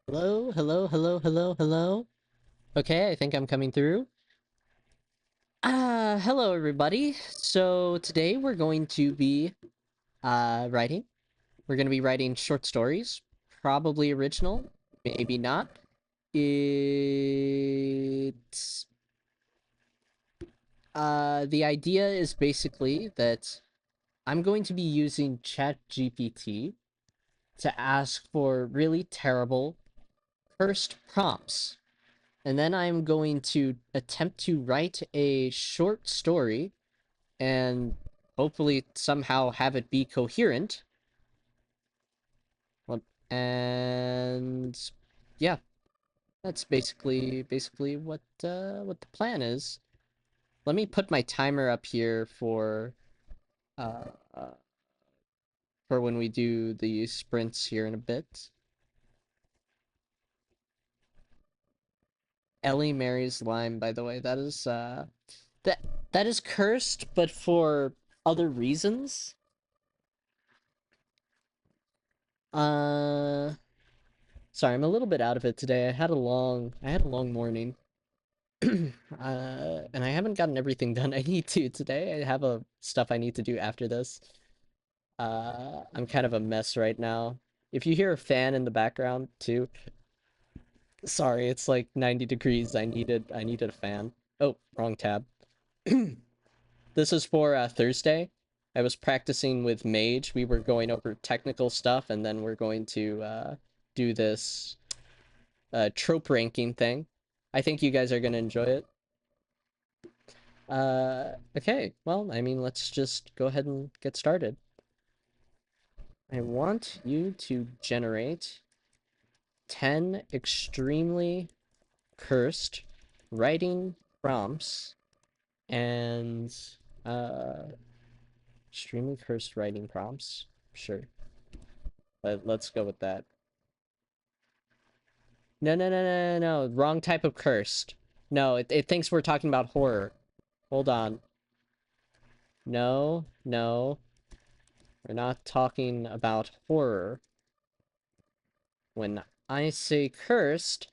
Hello, hello, hello, hello, hello. Okay, I think I'm coming through. Hello everybody. So today we're going to be writing. We're going to be writing short stories, probably original, maybe not. It's the idea is basically that I'm going to be using ChatGPT to ask for really terrible cursed prompts. And then I'm going to attempt to write a short story and hopefully somehow have it be coherent. Well, and yeah, that's basically what the plan is. Let me put my timer up here uh, uh for when we do the sprints here in a bit. Ellie marries Lime, by the way. That that is cursed, but for other reasons. Uh, Sorry, I'm a little bit out of it today. I had a long morning. And I haven't gotten everything done I need to today. I have a stuff I need to do after this. I'm kind of a mess right now. If you hear a fan in the background too, sorry, it's like 90 degrees. I needed a fan. Oh, wrong tab. This is for Thursday. I was practicing with Mage. We were going over technical stuff, and then we're going to do this trope ranking thing. I think you guys are gonna enjoy it. Okay, well, I mean, let's just go ahead and get started. I want you to generate 10 extremely cursed writing prompts and uh extremely cursed writing prompts. Sure. Let's go with that. No, no, no, no, no, no. Wrong type of cursed. No, it thinks we're talking about horror. Hold on. No, no. We're not talking about horror. When I say cursed,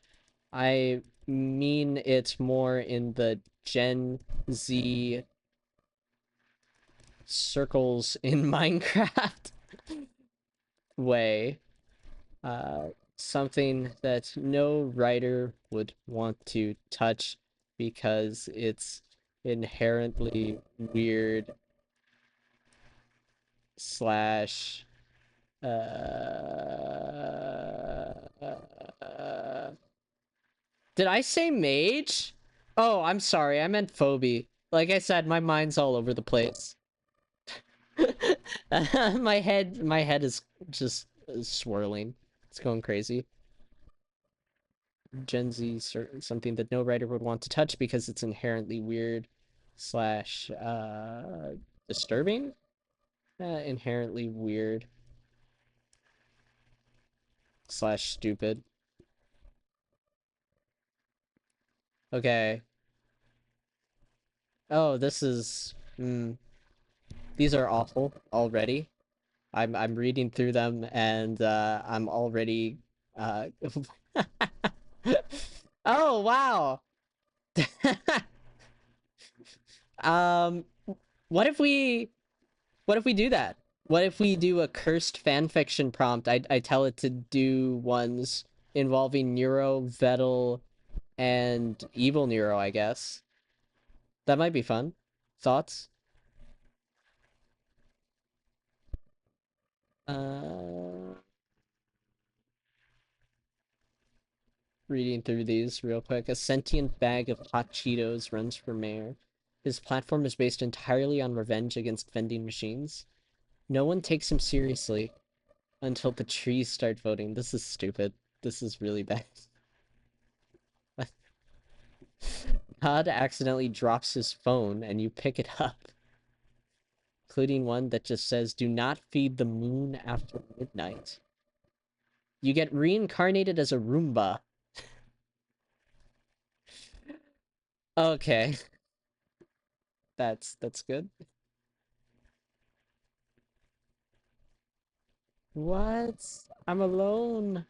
I mean it more in the Gen Z circles in Minecraft way. Uh, Something that no writer would want to touch because it's inherently weird slash did I say mage? Oh, I'm sorry. I meant Phoebe. Like I said, my mind's all over the place. My head is just swirling. It's going crazy. Gen Z, something that no writer would want to touch because it's inherently weird slash disturbing. Inherently weird slash stupid. Okay. Oh, this is. These are awful already. I'm reading through them and I'm already uh Oh wow. um what if we do that? What if we do a cursed fanfiction prompt? I tell it to do ones involving Nero, Vettel, and Evil Nero, I guess. That might be fun. Thoughts? Uh Reading through these real quick. A sentient bag of hot Cheetos runs for mayor. His platform is based entirely on revenge against vending machines. No one takes him seriously until the trees start voting. This is stupid. This is really bad. Todd accidentally drops his phone and you pick it up, including one that just says, "Do not feed the moon after midnight." You get reincarnated as a Roomba. Okay, that's good. What? I'm alone.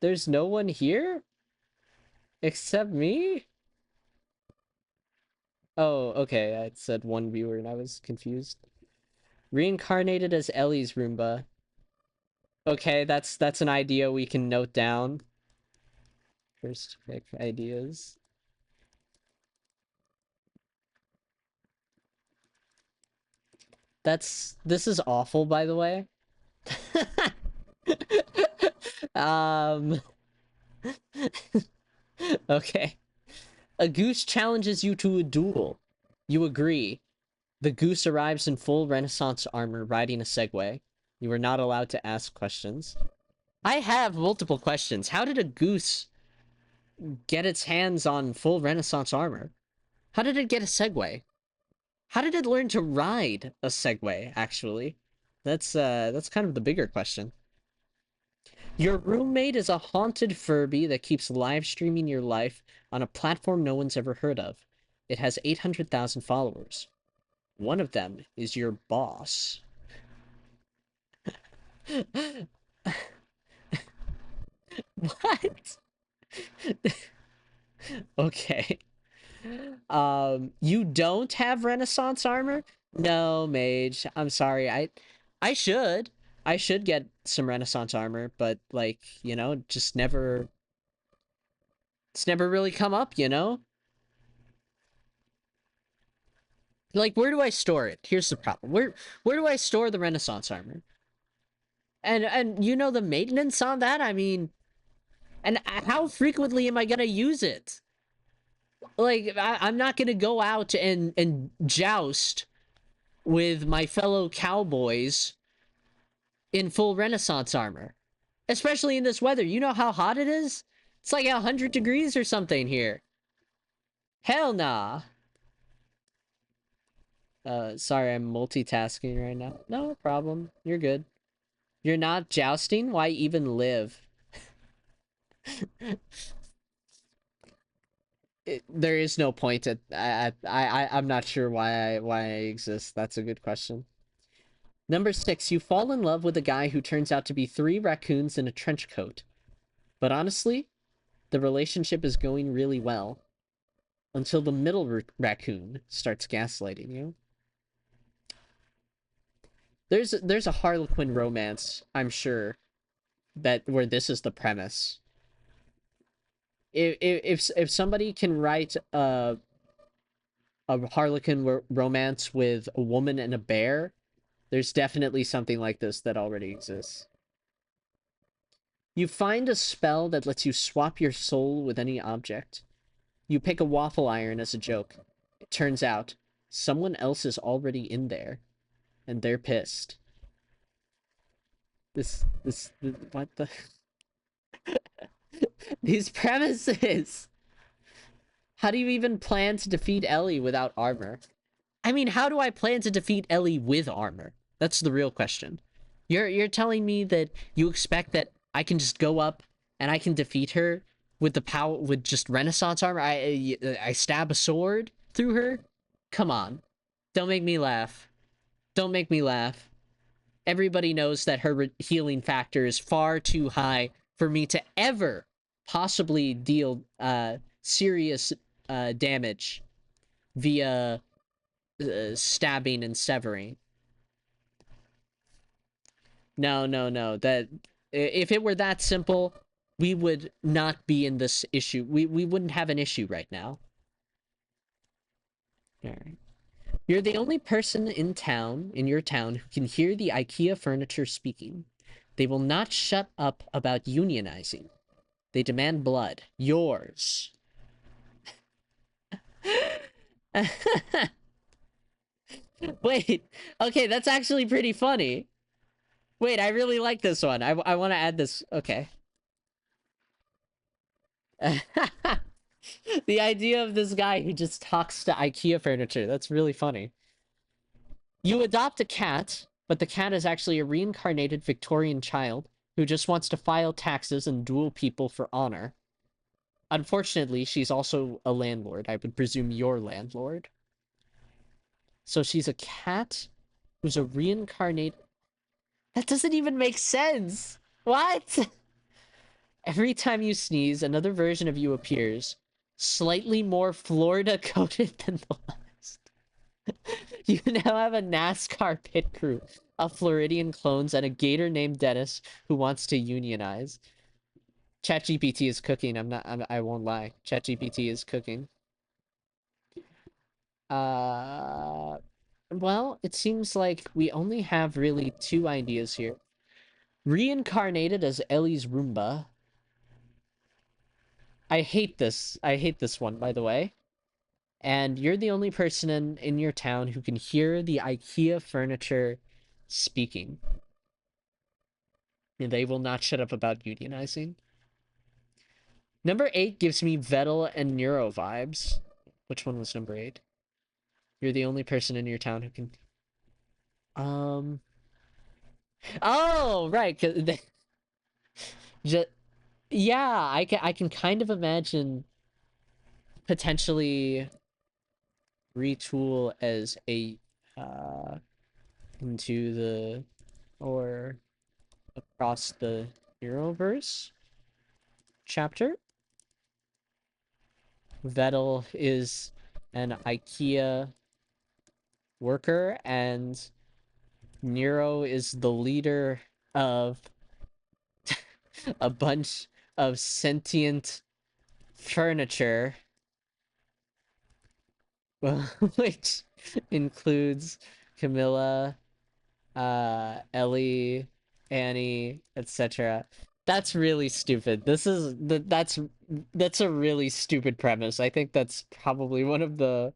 There's no one here except me? Oh, okay. I said one viewer and I was confused. Reincarnated as Ellie's Roomba. Okay, that's an idea we can note down. First pick ideas. This is awful, by the way. um okay. A goose challenges you to a duel. You agree. The goose arrives in full Renaissance armor riding a Segway. You are not allowed to ask questions. I have multiple questions. How did a goose get its hands on full Renaissance armor? How did it get a Segway? How did it learn to ride a Segway, actually? That's kind of the bigger question. Your roommate is a haunted Furby that keeps live streaming your life on a platform no one's ever heard of. It has 800,000 followers. One of them is your boss. What? Okay. You don't have Renaissance armor? No, mage. I'm sorry. I should. I should get some Renaissance armor, but like, you know, just never it's never really come up, you know? Like, where do I store it? Here's the problem. Where do I store the Renaissance armor? And you know the maintenance on that? I mean, and how frequently am I gonna use it? Like, I'm not gonna go out and joust with my fellow cowboys in full Renaissance armor, especially in this weather. You know how hot it is? It's like 100 degrees or something here. Hell nah. Sorry, I'm multitasking right now. No problem. You're good. You're not jousting? Why even live? There is no point at I'm not sure why I exist. That's a good question. Number 6, you fall in love with a guy who turns out to be 3 raccoons in a trench coat. But honestly, the relationship is going really well until the middle raccoon starts gaslighting you. There's a Harlequin romance, I'm sure, that where this is the premise. If somebody can write a Harlequin romance with a woman and a bear, there's definitely something like this that already exists. You find a spell that lets you swap your soul with any object. You pick a waffle iron as a joke. It turns out someone else is already in there, and they're pissed. What the? These premises! How do you even plan to defeat Ellie without armor? I mean, how do I plan to defeat Ellie with armor? That's the real question. You're telling me that you expect that I can just go up and I can defeat her with the power with just Renaissance armor? I stab a sword through her? Come on. Don't make me laugh. Don't make me laugh. Everybody knows that her healing factor is far too high for me to ever possibly deal serious damage via stabbing and severing. No, no, no. That if it were that simple, we would not be in this issue. We wouldn't have an issue right now. All right. You're the only person in your town, who can hear the IKEA furniture speaking. They will not shut up about unionizing. They demand blood. Yours. Wait. Okay, that's actually pretty funny. Wait, I really like this one. I want to add this. Okay. The idea of this guy who just talks to IKEA furniture. That's really funny. You adopt a cat, but the cat is actually a reincarnated Victorian child who just wants to file taxes and duel people for honor. Unfortunately, she's also a landlord. I would presume your landlord. So she's a cat who's a reincarnated... That doesn't even make sense! What? Every time you sneeze, another version of you appears, slightly more Florida coated than the last. You now have a NASCAR pit crew of Floridian clones and a gator named Dennis who wants to unionize. ChatGPT is cooking. I won't lie. ChatGPT is cooking. Uh, well, it seems like we only have really two ideas here. Reincarnated as Ellie's Roomba. I hate this. I hate this one, by the way. And you're the only person in your town who can hear the IKEA furniture speaking. And they will not shut up about unionizing. Number 8 gives me Vettel and Neuro vibes. Which one was number 8? You're the only person in your town who can... Oh, right. Just, yeah, I can kind of imagine potentially retool as a into the or across the Heroverse chapter. Vettel is an IKEA worker and Nero is the leader of a bunch of sentient furniture, which includes Camilla, Ellie, Annie, etc. That's really stupid. That's a really stupid premise. I think that's probably one of the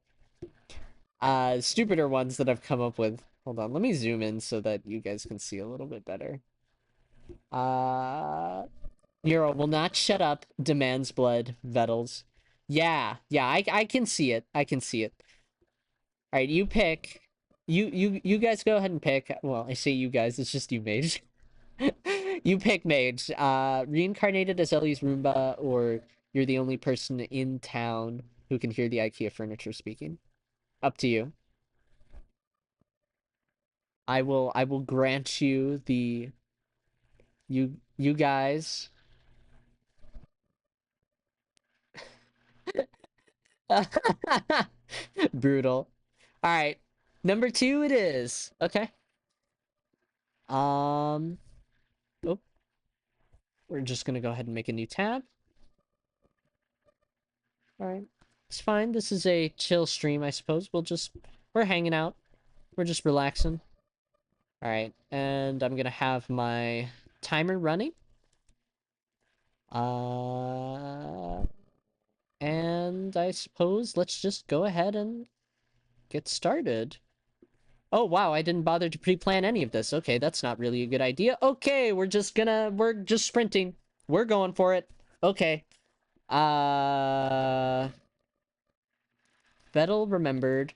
stupider ones that I've come up with. Hold on, let me zoom in so that you guys can see a little bit better. Uh Nero will not shut up, demands blood, Vettles. Yeah, I can see it. I can see it. Alright, you pick. You guys go ahead and pick. Well, I say you guys, it's just you, Mage. You pick Mage. Reincarnated as Ellie's Roomba, or you're the only person in town who can hear the IKEA furniture speaking. Up to you. I will grant you the you guys. Brutal. All right. Number 2 it is. Okay. Um oh, we're just going to go ahead and make a new tab. All right. It's fine. This is a chill stream, I suppose. We're hanging out. We're just relaxing. All right. And I'm going to have my timer running. And I suppose let's just go ahead and get started. Oh, wow, I didn't bother to pre-plan any of this. Okay, that's not really a good idea. Okay, we're just sprinting. We're going for it. Okay. Vettel remembered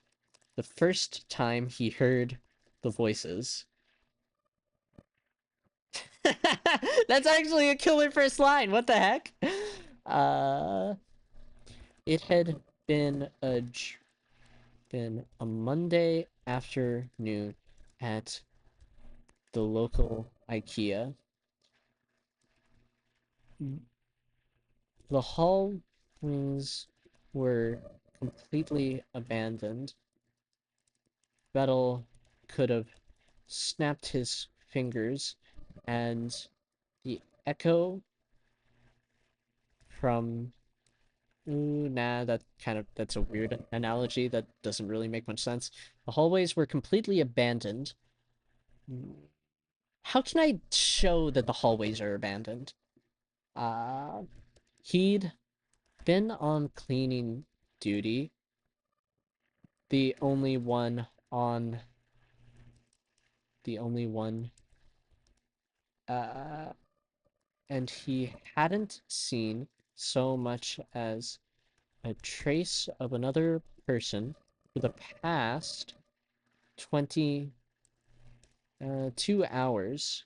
the first time he heard the voices. That's actually a killer first line. What the heck? It had been a Monday afternoon at the local IKEA. The hallways were completely abandoned. Vettel could have snapped his fingers, and the echo from that's a weird analogy that doesn't really make much sense. The hallways were completely abandoned. How can I show that the hallways are abandoned? He'd been on cleaning duty, the only one on the only one and he hadn't seen so much as a trace of another person for the past 2 hours.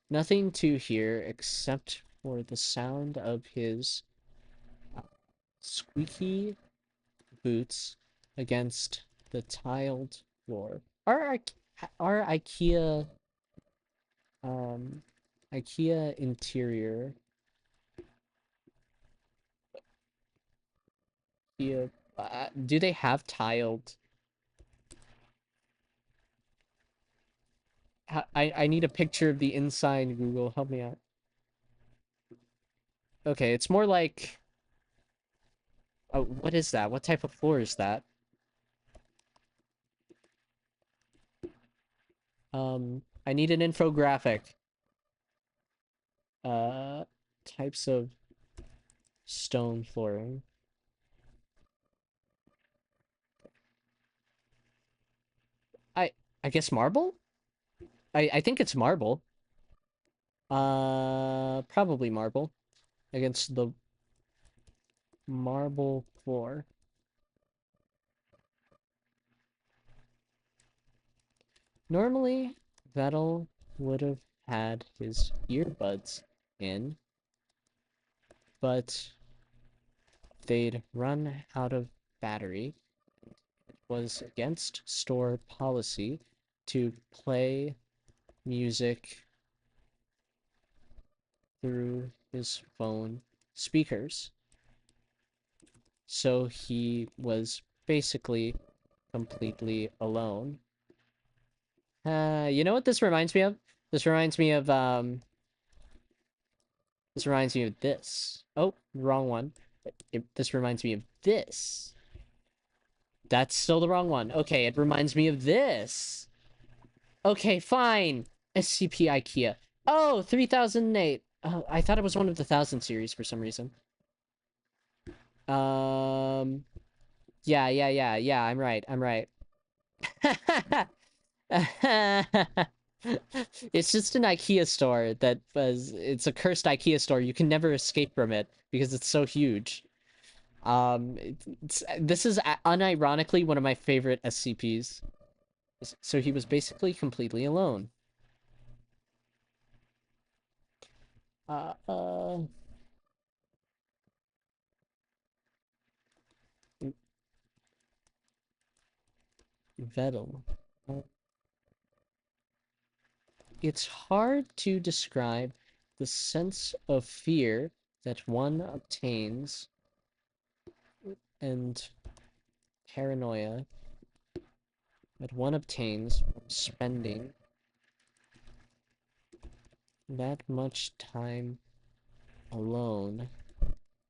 Nothing to hear except for the sound of his squeaky boots against the tiled floor. Are IKEA Um, IKEA interior. IKEA, do they have tiled? I need a picture of the inside, Google. Help me out. Okay, it's more like... Oh, what is that? What type of floor is that? I need an infographic. Uh, types of stone flooring. I I guess marble? I think it's marble. Probably marble against the marble floor. Normally, Vettel would have had his earbuds in, but they'd run out of battery. It was against store policy to play music through his phone speakers. So he was basically completely alone. You know what this reminds me of? This reminds me of this reminds me of this. Oh, wrong one. This reminds me of this. That's still the wrong one. Okay, it reminds me of this. Okay, fine. SCP IKEA. Oh, 3008. Oh, I thought it was one of the 1000 series for some reason. Um, yeah, I'm right. I'm right. It's just an IKEA store that was, it's a cursed IKEA store. You can never escape from it because it's so huge. This is unironically one of my favorite SCPs. So he was basically completely alone. Uh, uh, Vettel. It's hard to describe the sense of fear that one obtains and paranoia that one obtains from spending that much time alone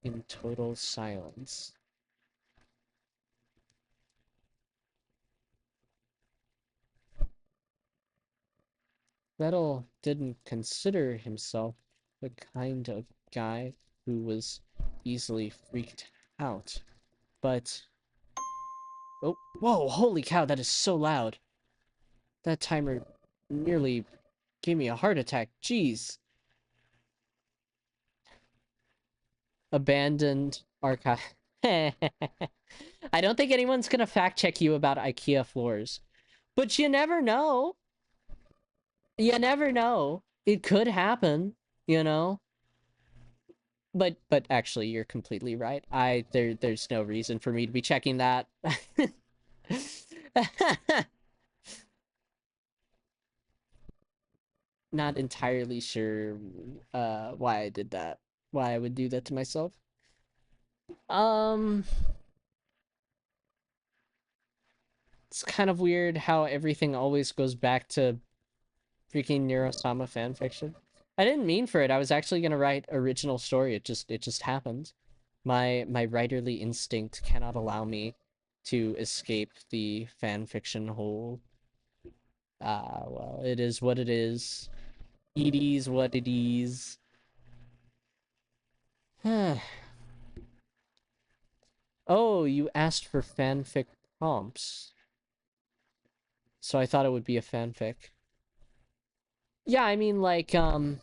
in total silence. Vettel didn't consider himself the kind of guy who was easily freaked out, but... Oh, whoa, holy cow, that is so loud. That timer nearly gave me a heart attack. Jeez. Abandoned archive. I don't think anyone's gonna fact check you about IKEA floors. But you never know. You never know. It could happen, you know? But actually you're completely right. There's no reason for me to be checking that. Not entirely sure why I did that. Why I would do that to myself. Um it's kind of weird how everything always goes back to freaking Neurosama fanfiction. I didn't mean for it. I was actually gonna write original story. It just happened. My writerly instinct cannot allow me to escape the fanfiction hole. Ah, well, it is what it is. It is what it is. Oh, you asked for fanfic prompts. So I thought it would be a fanfic. Yeah, I mean, like, I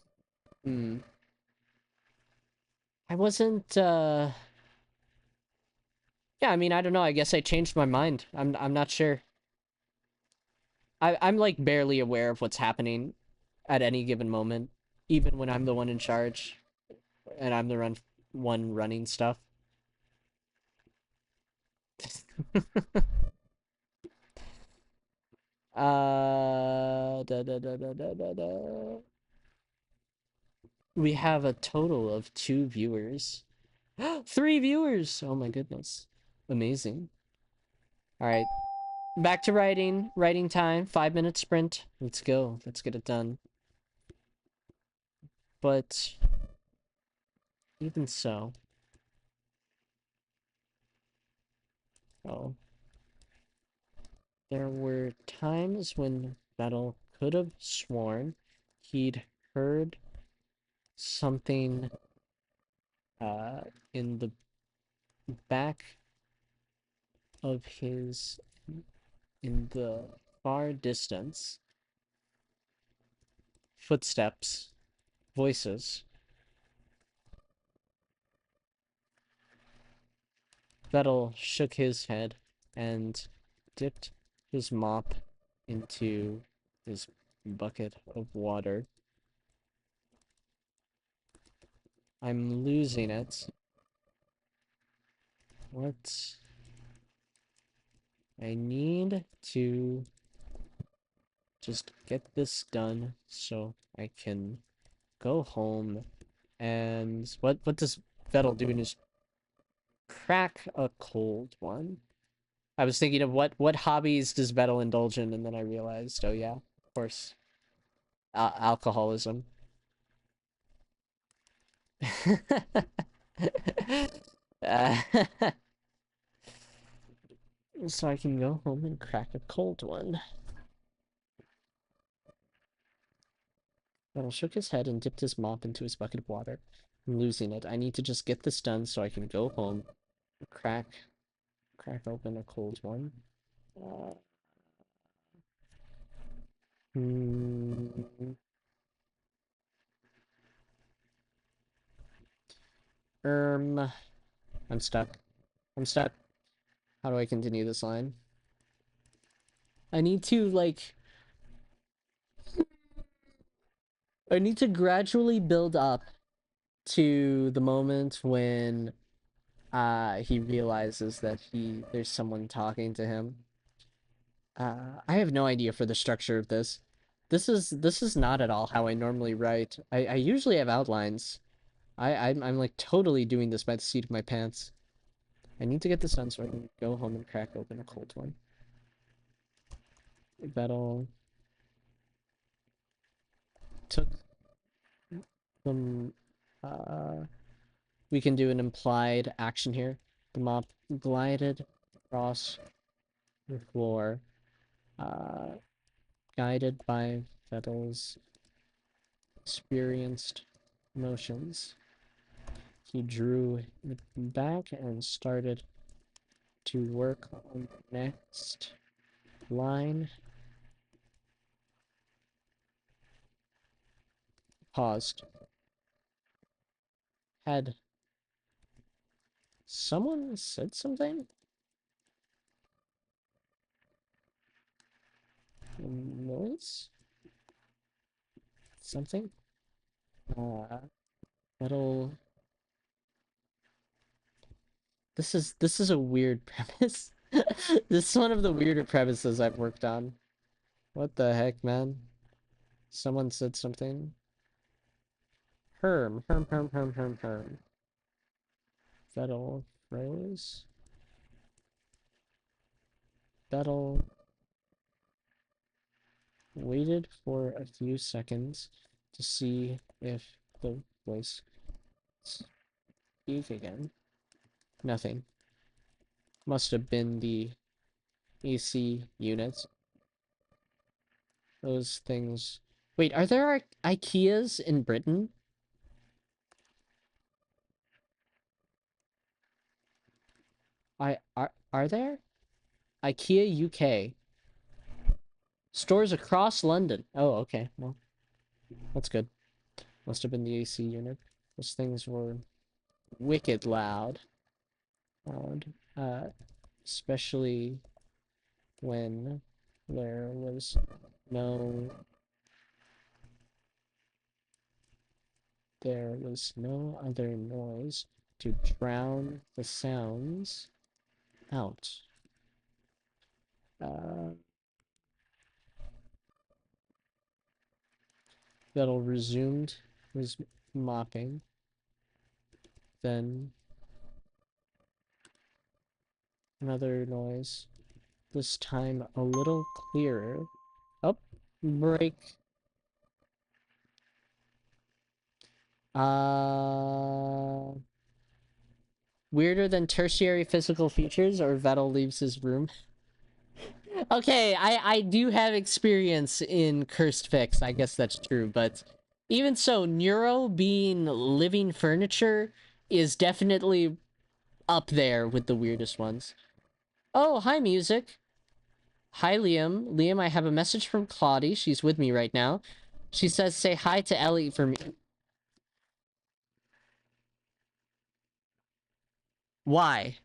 wasn't, yeah, I mean, I don't know. I guess I changed my mind. I'm not sure. I'm like barely aware of what's happening at any given moment, even when I'm the one in charge and I'm the one running stuff. Da, da, da, da, da, da, da. We have a total of 2 viewers. 3 viewers! Oh my goodness. Amazing. Alright. Back to writing. Writing time. 5-minute sprint. Let's go. Let's get it done. But even so. Oh. There were times when Vettel could have sworn he'd heard something uh, in the back of his, in the far distance, footsteps, voices. Vettel shook his head and dipped his mop into his bucket of water. I'm losing it. What? I need to just get this done so I can go home. And what does Vettel do in his crack a cold one? I was thinking of what hobbies does Vettel indulge in, and then I realized, oh yeah, of course, alcoholism. uh, so I can go home and crack a cold one. Vettel shook his head and dipped his mop into his bucket of water. I'm losing it. I need to just get this done so I can go home, crack open a cold one. Uh, hmm. I'm stuck. I'm stuck. How do I continue this line? I need to, like, I need to gradually build up to the moment when he realizes that there's someone talking to him. I have no idea for the structure of this. This is not at all how I normally write. I usually have outlines. I'm like totally doing this by the seat of my pants. I need to get this done so I can go home and crack open a cold one. That'll took them. We can do an implied action here. The mop glided across the floor, uh, guided by Vettel's experienced motions. He drew it back and started to work on the next line. Paused. Had someone said something? Noise? Something? Uh, Vettel. This is a weird premise. This is one of the weirder premises I've worked on. What the heck, man? Someone said something. Herm. Vettel froze. Vettel waited for a few seconds to see if the voice speak again. Nothing. Must have been the AC units. Those things. Wait, are there IKEAs in Britain? Are there? IKEA UK. Stores across London. Oh, okay. Well, that's good. Must have been the AC unit. Those things were wicked loud. Uh, especially when there was no other noise to drown the sounds out. Uh, Vettel resumed his mopping. Then another noise. This time a little clearer. Oh, break. Weirder than tertiary physical features, or Vettel leaves his room. Okay, I do have experience in cursed fix. I guess that's true, but even so, Neuro being living furniture is definitely up there with the weirdest ones. Oh, hi, music. Hi, Liam. Liam, I have a message from Claudie. She's with me right now. She says, say hi to Ellie for me. Why?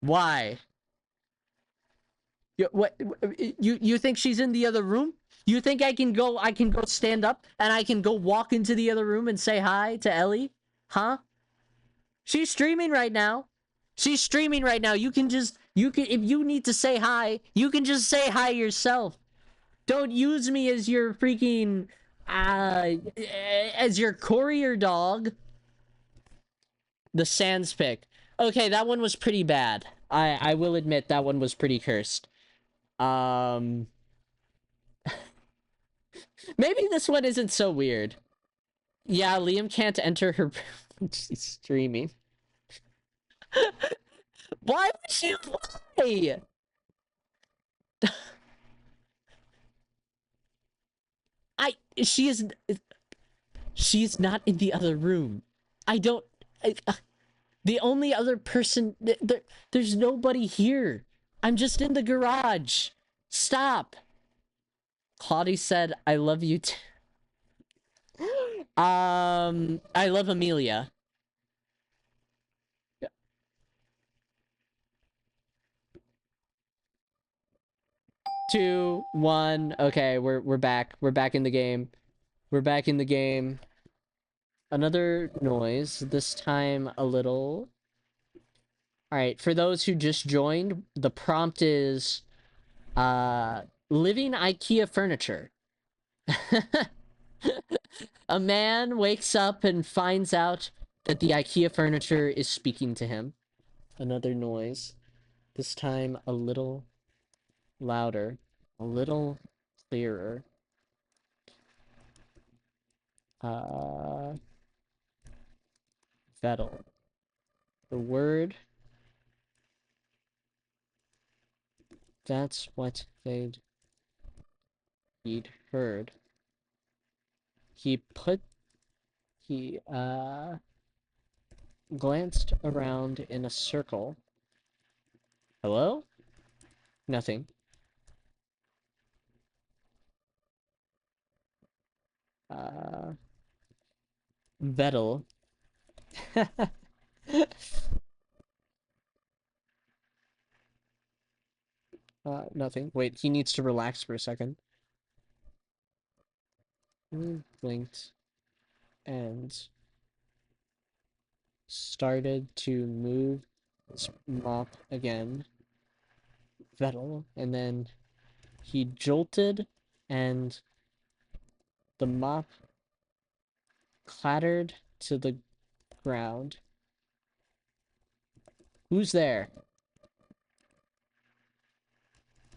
Why? You think she's in the other room? You think I can go stand up and I can go walk into the other room and say hi to Ellie? Huh? She's streaming right now. She's streaming right now. You can if you need to say hi, you can just say hi yourself. Don't use me as your freaking as your courier dog. The Sans pick. Okay, that one was pretty bad. I will admit that one was pretty cursed. Um Maybe this one isn't so weird. Yeah, Liam can't enter her. She's streaming. Why would she lie? I she is she's not in the other room. I don't. The only other person there's nobody here. I'm just in the garage. Stop. Claudie said, "I love you." I love Amelia. 2, 1. Okay, we're back. We're back in the game. We're back in the game. Another noise. This time a little. All right. For those who just joined, the prompt is, living IKEA furniture. A man wakes up and finds out that the IKEA furniture is speaking to him. Another noise. This time a little louder, a little clearer. Vettel. The word. That's what he'd heard. He glanced around in a circle. Hello? Nothing. Vettel. Nothing. Wait, he needs to relax for a second. He blinked and started to move his mop again. Vettel. And then he jolted and the mop clattered to the ground. Who's there?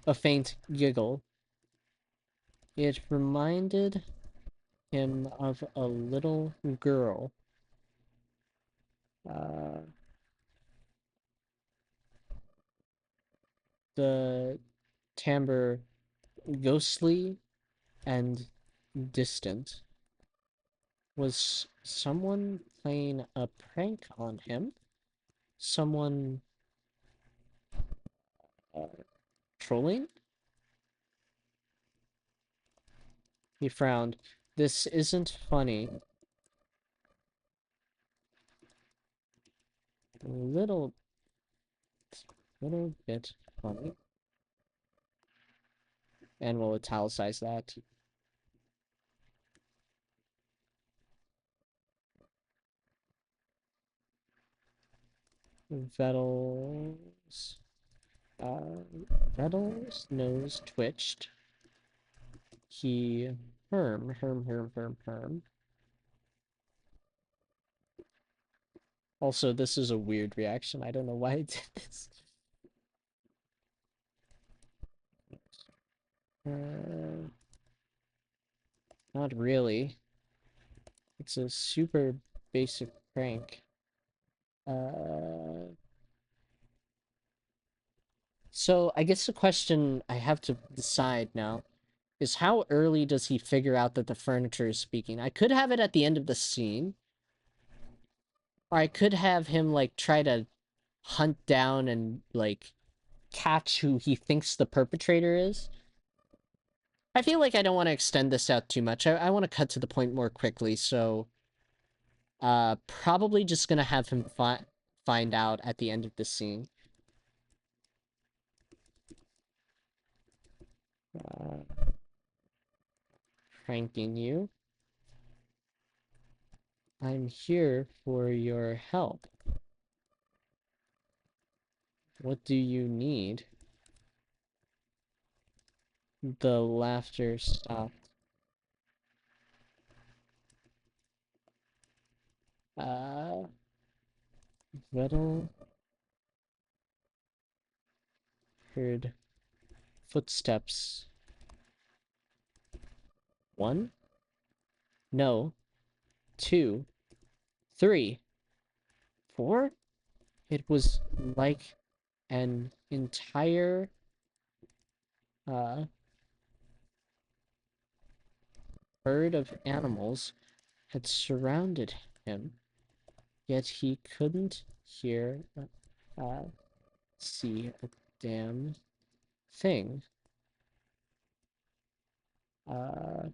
A faint giggle. It reminded him of a little girl. The timbre ghostly and distant. Was someone playing a prank on him? Someone trolling? He frowned. This isn't funny. A little bit funny. And we'll italicize that. Vettel's Vettel's nose twitched. He herm. Also, this is a weird reaction. I don't know why I did this. Uh, Not really. It's a super basic prank. Uh, so I guess the question I have to decide now is how early does he figure out that the furniture is speaking? I could have it at the end of the scene, or I could have him like try to hunt down and like catch who he thinks the perpetrator is. I feel like I don't want to extend this out too much. I want to cut to the point more quickly, so probably just gonna have him find out at the end of the scene. Uh, Pranking you. I'm here for your help. What do you need? The laughter stopped. Uh, Vettel heard footsteps. One? No. Two. Three. Four? It was like an entire uh, herd of animals had surrounded him, yet he couldn't hear, see a damn thing. Uh,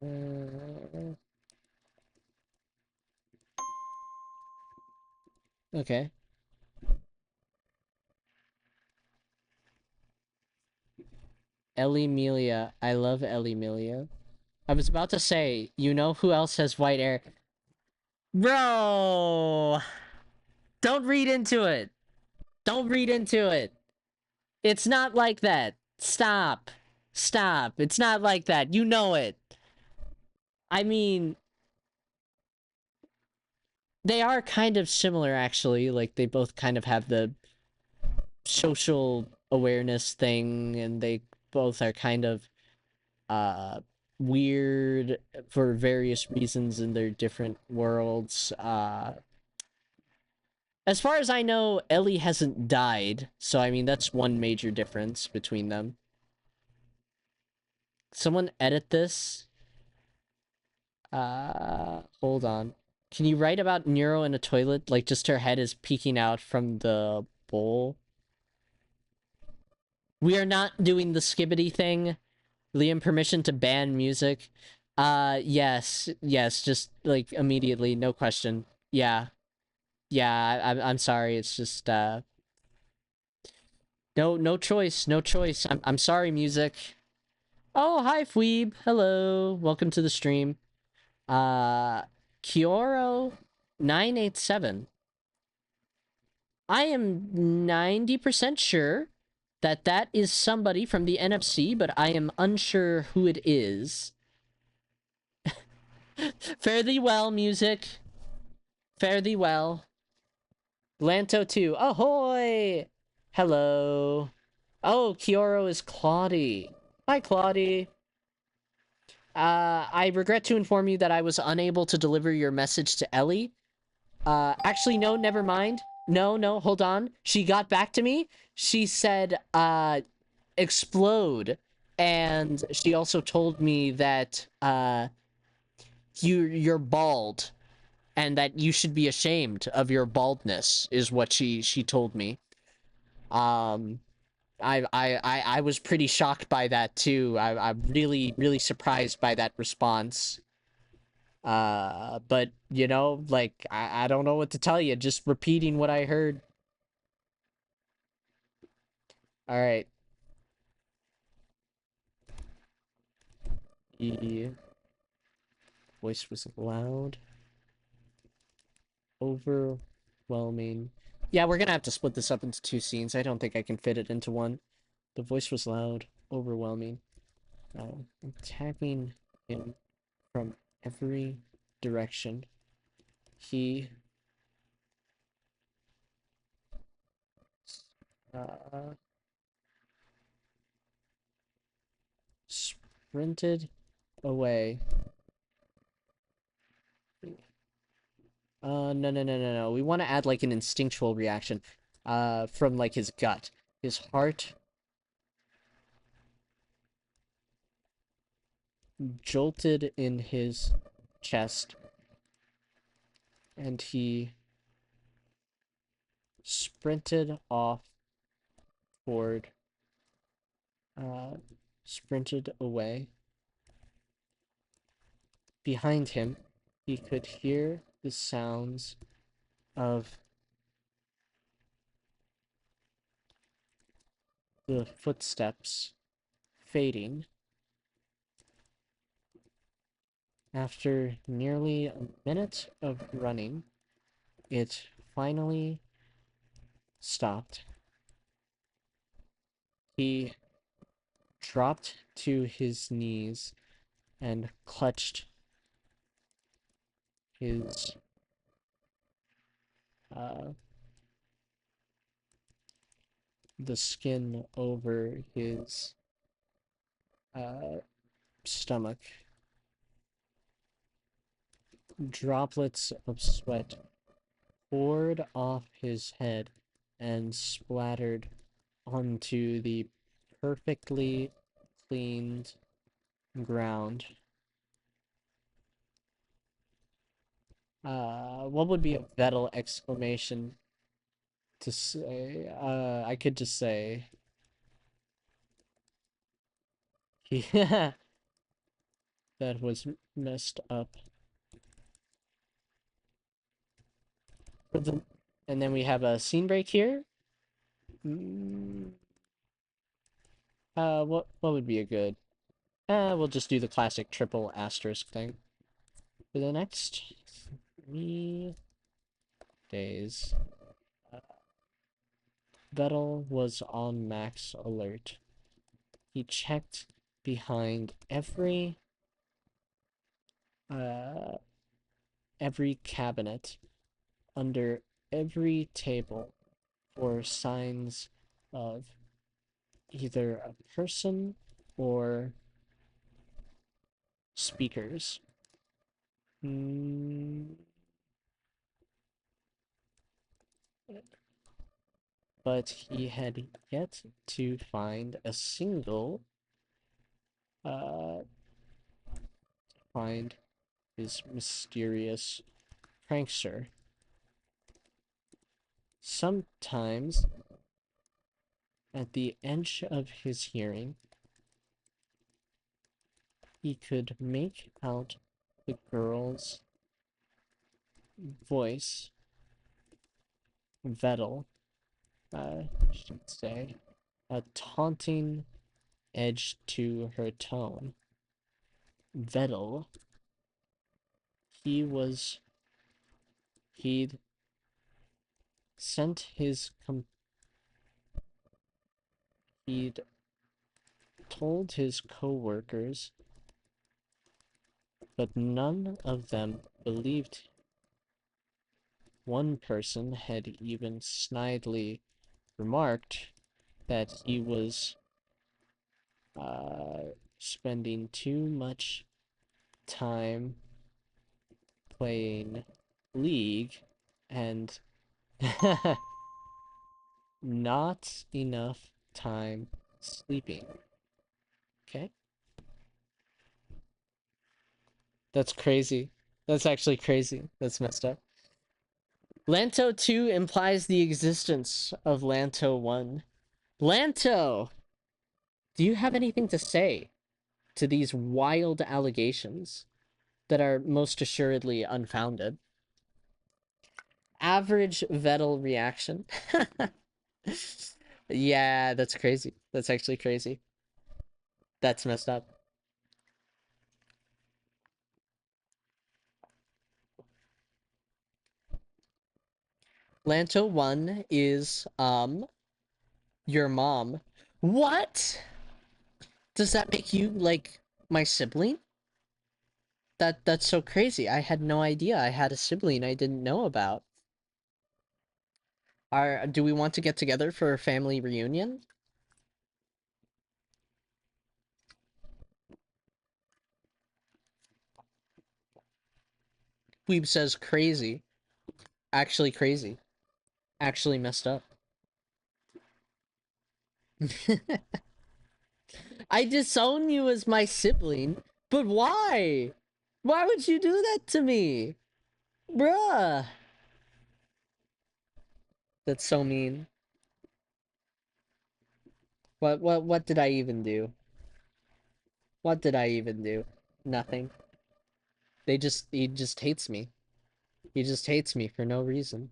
uh, okay. Ellie Melia. I love Ellie Melia. I was about to say, you know who else has white hair? Bro! Don't read into it. Don't read into it. It's not like that. Stop. Stop. It's not like that. You know it. I mean, they are kind of similar, actually. Like, they both kind of have the social awareness thing, and they both are kind of uh weird for various reasons in their different worlds. As far as I know, Ellie hasn't died, so I mean that's one major difference between them. Someone edit this. Hold on. Can you write about Nero in a toilet? Like just her head is peeking out from the bowl. We are not doing the skibbity thing. Liam, permission to ban music. Yes, just like immediately, no question. Yeah, yeah. I'm sorry. It's just no choice, no choice. I'm sorry, music. Oh, hi, Fweeb. Hello, welcome to the stream. Kioro 987. I am 90% sure that that is somebody from the NFC, but I am unsure who it is. Fare thee well, music. Fare thee well. Lanto 2. Ahoy! Hello. Oh, Kioro is Claudie. Hi, Claudie. I regret to inform you that I was unable to deliver your message to Ellie. Actually, no, never mind. No, hold on. She got back to me. She said, explode. And she also told me that, you're bald. And that you should be ashamed of your baldness, is what she told me. Um, I was pretty shocked by that, too. I'm really surprised by that response. But you know, like I don't know what to tell you, just repeating what I heard. All right. The voice was loud, overwhelming. Yeah, we're gonna have to split this up into two scenes. I don't think I can fit it into one. The voice was loud, overwhelming, attacking him from every direction. He uh, sprinted away. No. We want to add like an instinctual reaction from like his gut. His heart jolted in his chest, and he sprinted off toward, uh, sprinted away. Behind him, he could hear the sounds of the footsteps fading. After nearly a minute of running, it finally stopped. He dropped to his knees and clutched his uh, the skin over his stomach. Droplets of sweat poured off his head and splattered onto the perfectly cleaned ground. What would be a Vettel exclamation to say? I could just say, yeah, that was messed up. And then we have a scene break here. Mm, what would be a good? We'll just do the classic triple asterisk thing for the next 3 days. Vettel was on max alert. He checked behind uh, every cabinet, under every table, for signs of either a person or speakers. Mm, but he had yet to find a single find his mysterious prankster. Sometimes, at the edge of his hearing, he could make out the girl's voice, Vettel, should say, a taunting edge to her tone. Vettel, he was, he'd sent his, he'd told his co-workers, but none of them believed. One person had even snidely remarked that he was spending too much time playing League and not enough time sleeping. Okay? That's crazy. That's actually crazy. That's messed up. Lanto 2 implies the existence of Lanto 1. Lanto! Do you have anything to say to these wild allegations that are most assuredly unfounded? Average Vettel reaction. Yeah, that's crazy. That's actually crazy. That's messed up. Lanto 1 is your mom What? Does that make you like my sibling? That's so crazy. I had no idea I had a sibling I didn't know about. Do we want to get together for a family reunion? Weeb says crazy. Actually crazy. Actually messed up. I disown you as my sibling, but why? Why would you do that to me? Bruh. That's so mean. What did I even do? What did I even do? Nothing. He just hates me. He just hates me for no reason.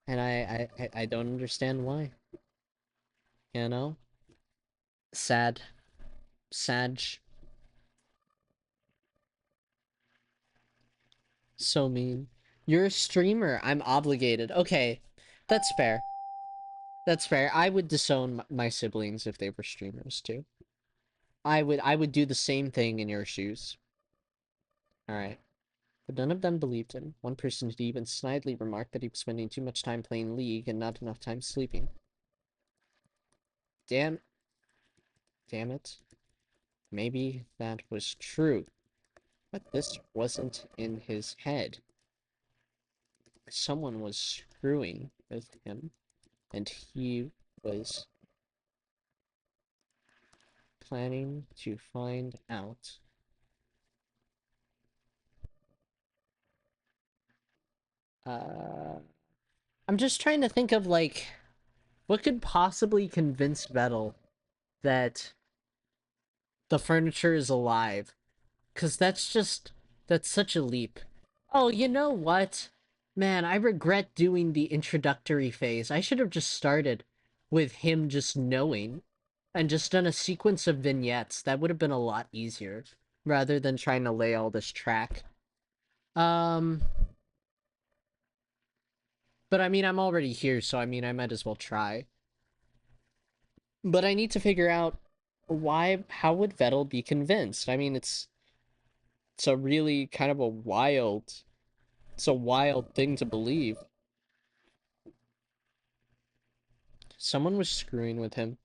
And I don't understand why. You know? Sad. Sag. So mean. You're a streamer. I'm obligated. Okay. That's fair. That's fair. I would disown my siblings if they were streamers too. I would do the same thing in your shoes. Alright. But none of them believed him. One person had even snidely remarked that he was spending too much time playing League and not enough time sleeping. Damn it. Maybe that was true. But this wasn't in his head. Someone was screwing with him, and he was planning to find out. Uh, I'm just trying to think of, like, what could possibly convince Vettel that the furniture is alive? Because that's such a leap. Oh, you know what? Man, I regret doing the introductory phase. I should have just started with him just knowing and just done a sequence of vignettes. That would have been a lot easier rather than trying to lay all this track. Um, but I mean, I'm already here, so I mean, I might as well try. But I need to figure out how would Vettel be convinced? I mean, it's a really kind of it's a wild thing to believe. Someone was screwing with him,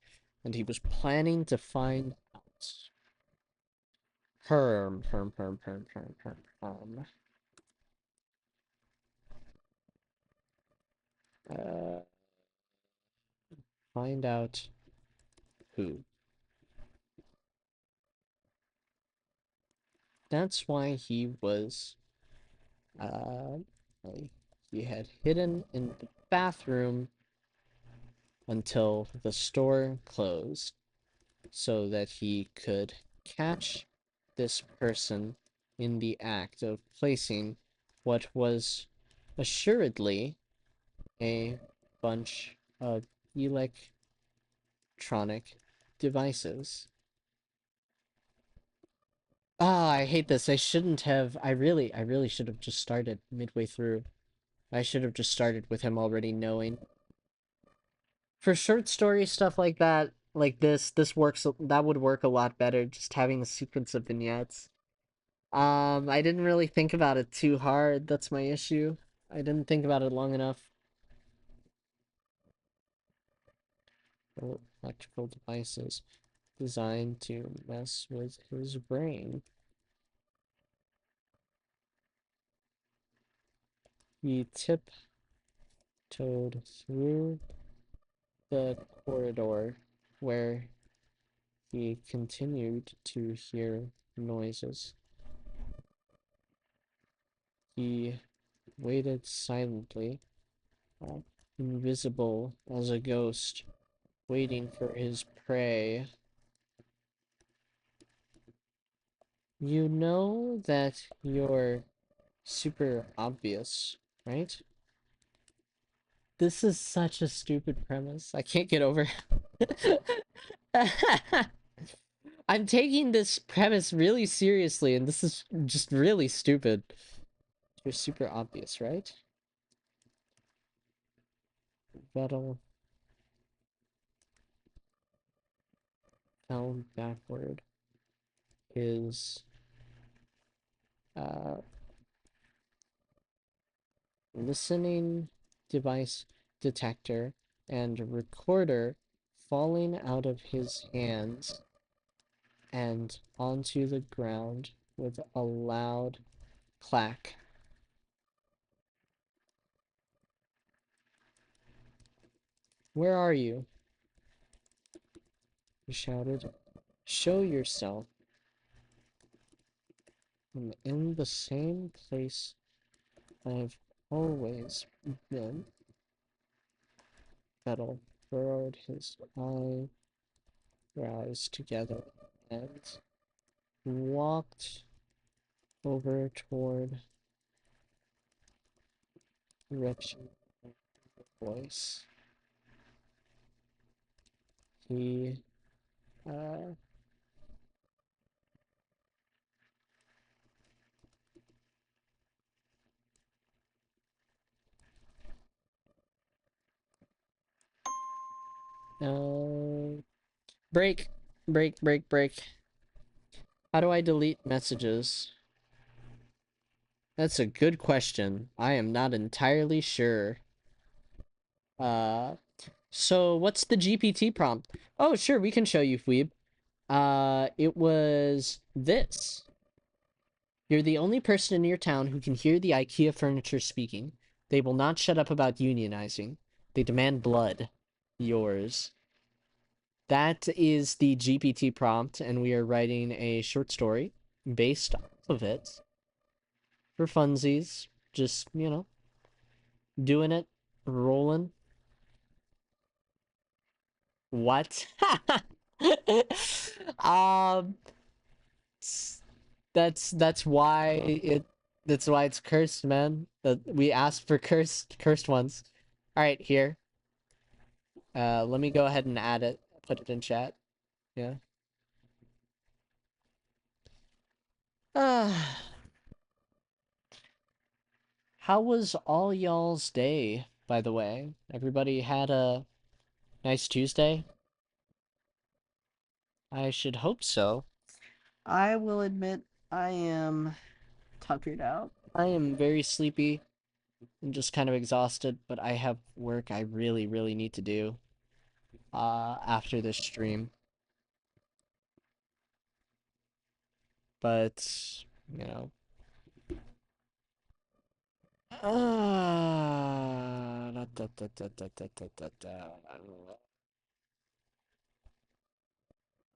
and he was planning to find out. Herm. Uh, find out who. That's why uh, he had hidden in the bathroom until the store closed, so that he could catch this person in the act of placing what was assuredly a bunch of electronic devices. Ah, I hate this. I shouldn't have. I really should have just started midway through. I should have just started with him already knowing. For short story stuff like that, like this works. That would work a lot better. Just having a sequence of vignettes. I didn't really think about it too hard. That's my issue. I didn't think about it long enough. Electrical devices designed to mess with his brain. He tiptoed through the corridor where he continued to hear noises. He waited silently, invisible as a ghost, waiting for his prey. You know that you're super obvious, right? This is such a stupid premise. I can't get over. I'm taking this premise really seriously, and this is just really stupid. You're super obvious, right? Vettel fell backward. His listening device detector and recorder falling out of his hands and onto the ground with a loud clack. Where are you? He shouted. Show yourself. I'm in the same place I've always been. Fettel furrowed his eyebrows together and walked over toward the direction of the voice. He uh, uh, break, break. How do I delete messages? That's a good question. I am not entirely sure. Uh, so what's the GPT prompt? Oh, sure, we can show you, Fweeb. It was this. You're the only person in your town who can hear the IKEA furniture speaking. They will not shut up about unionizing. They demand blood. Yours. That is the GPT prompt, and we are writing a short story based off of it for funsies. Just, doing it, rolling. What? um, that's why it's cursed, man. That we asked for cursed ones. All right, here. Let me go ahead and add it. Put it in chat. Yeah. Ah, how was all y'all's day, by the way? Everybody had a nice Tuesday? I should hope so. I will admit I am tuckered out. I am very sleepy and just kind of exhausted, but I have work I really, really need to do after this stream. But, you know. Da, da, da, da, da, da, da, da, da.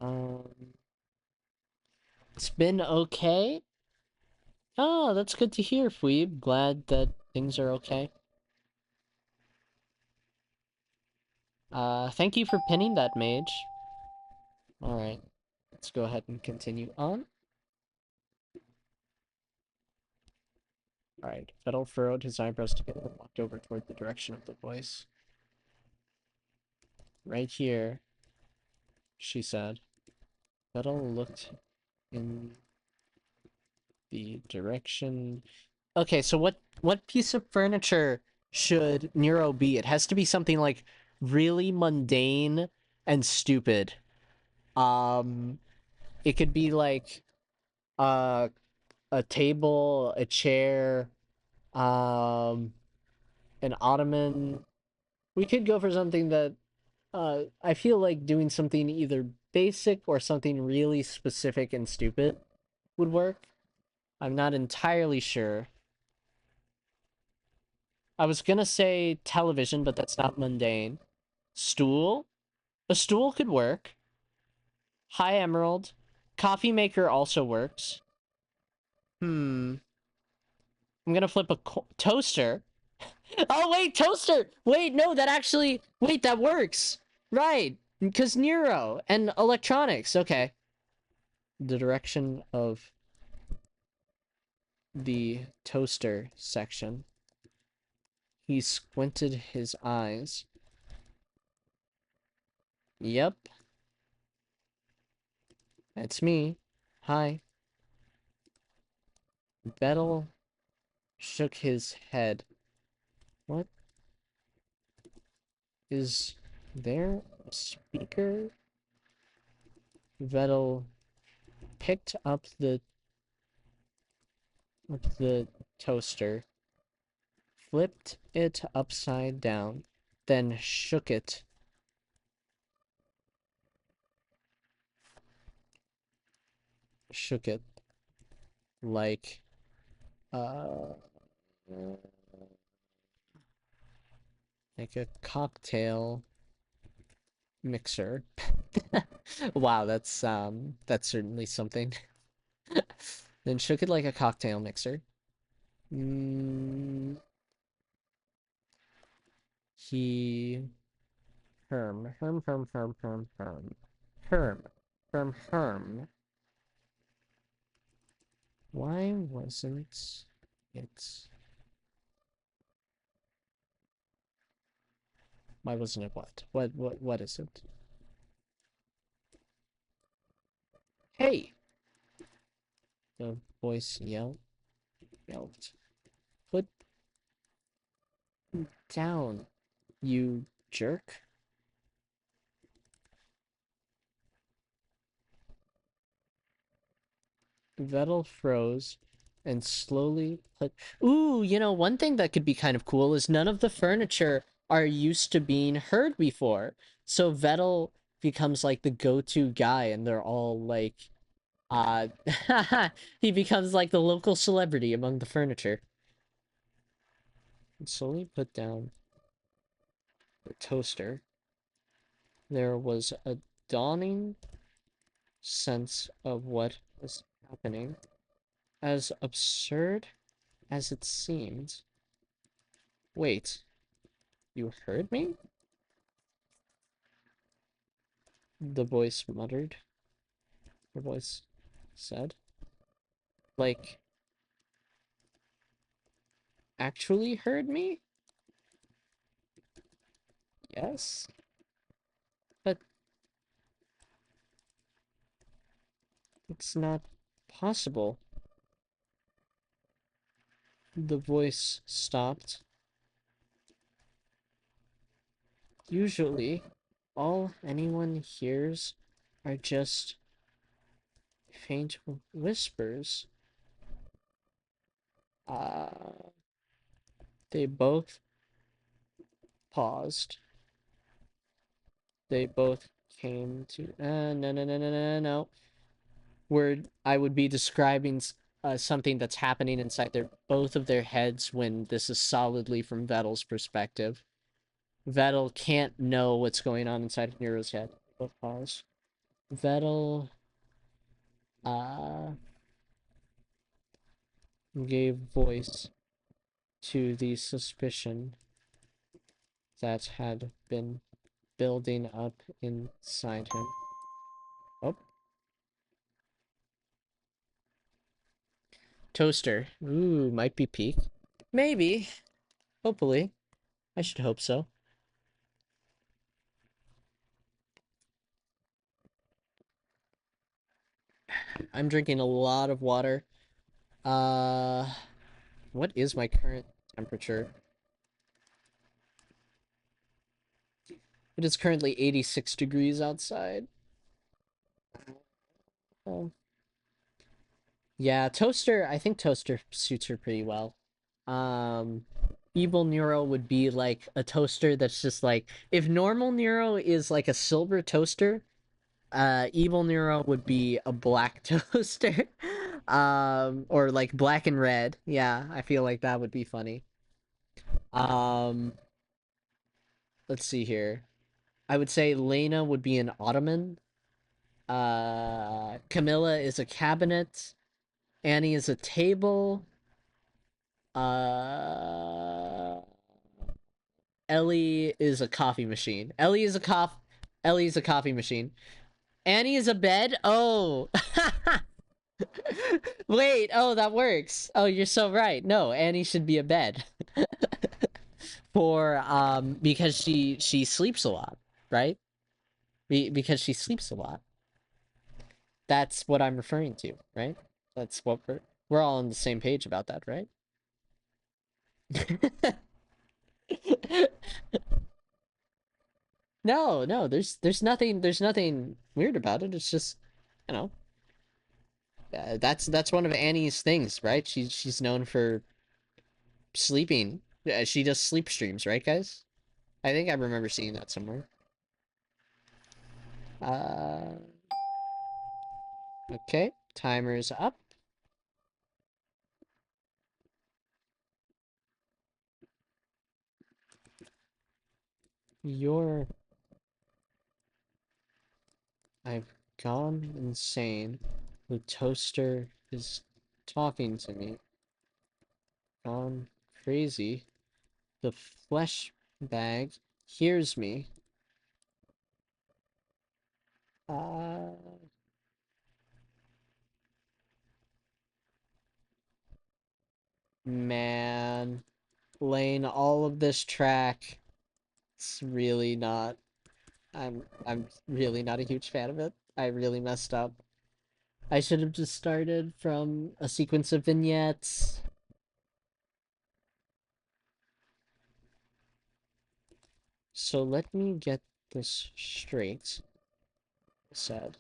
Um, it's been okay. Oh, that's good to hear, Fweeb. Glad that things are okay. Thank you for pinning that mage. Alright, let's go ahead and continue on. Alright, Fettel furrowed his eyebrows together and walked over toward the direction of the voice. Right here, she said. Fettel looked in the direction. Okay, so what piece of furniture should Nero be? It has to be something like really mundane and stupid. It could be like uh a table, a chair, um an ottoman. We could go for something that I feel like doing something either basic or something really specific and stupid would work. I'm not entirely sure. I was gonna say television, but that's not mundane. Stool? A stool could work. High emerald. Coffee maker also works. I'm gonna flip a toaster. Oh, wait, toaster! Wait, no, that actually... Wait, that works! Right, because Nero and electronics. Okay. The direction of the toaster section. He squinted his eyes. Yep. That's me. Hi. Bettel shook his head. What? Is there a speaker Vettel picked up the toaster, flipped it upside down, then shook it. Shook it like uh like a cocktail mixer. Wow, that's certainly something. Then shook it like a cocktail mixer. Mm, he herm herm. Why wasn't it? Why wasn't it what? What is it? Hey! The voice yelped. Put down, you jerk. Vettel froze and slowly put. Ooh, one thing that could be kind of cool is none of the furniture are used to being heard before. So Vettel becomes like the go-to guy, and they're all like, uh, he becomes like the local celebrity among the furniture. And slowly put down the toaster. There was a dawning sense of what was happening. As absurd as it seemed. Wait, you heard me? The voice muttered. The voice said. Like, actually heard me? Yes? But it's not possible. The voice stopped. Usually, all anyone hears are just faint whispers. Uh, they both paused. They both came to. No. Where I would be describing something that's happening inside both of their heads when this is solidly from Vettel's perspective. Vettel can't know what's going on inside of Nero's head. Both pause. Vettel uh, gave voice to the suspicion that had been building up inside him. Oh. Toaster. Ooh, might be peak. Maybe. Hopefully. I should hope so. I'm drinking a lot of water. What is my current temperature? It is currently 86 degrees outside. Oh. Yeah, toaster, I think toaster suits her pretty well. Um, Evil Nero would be like a toaster that's just like, if normal Nero is like a silver toaster, Evil Nero would be a black toaster. Or like black and red. Yeah, I feel like that would be funny. Um, let's see here. I would say Lena would be an ottoman. Camilla is a cabinet. Annie is a table. Uh, Ellie is a coffee machine. Ellie is a coffee machine. Annie is a bed. Oh. Wait. Oh, that works. Oh, you're so right. No, Annie should be a bed. For because she sleeps a lot, right? Because she sleeps a lot. That's what I'm referring to, right? That's what we're all on the same page about that, right? No, there's nothing weird about it. It's just you know, that's one of Annie's things, right? She's known for sleeping. She does sleep streams, right, guys? I think I remember seeing that somewhere. Uh, okay, timer's up. You're... I've gone insane. The toaster is talking to me. Gone crazy. The flesh bag hears me. Uh, man, laying all of this track. It's really not. I'm really not a huge fan of it. I really messed up. I should have just started from a sequence of vignettes. So let me get this straight. I said,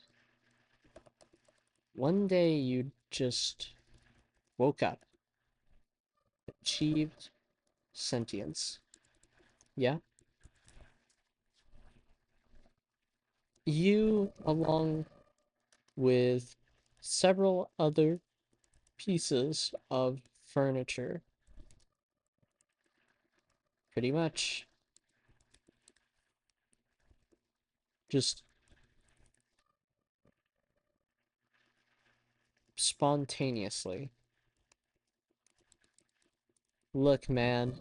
one day you just woke up, achieved sentience. Yeah? You, along with several other pieces of furniture, pretty much just spontaneously. Look, man,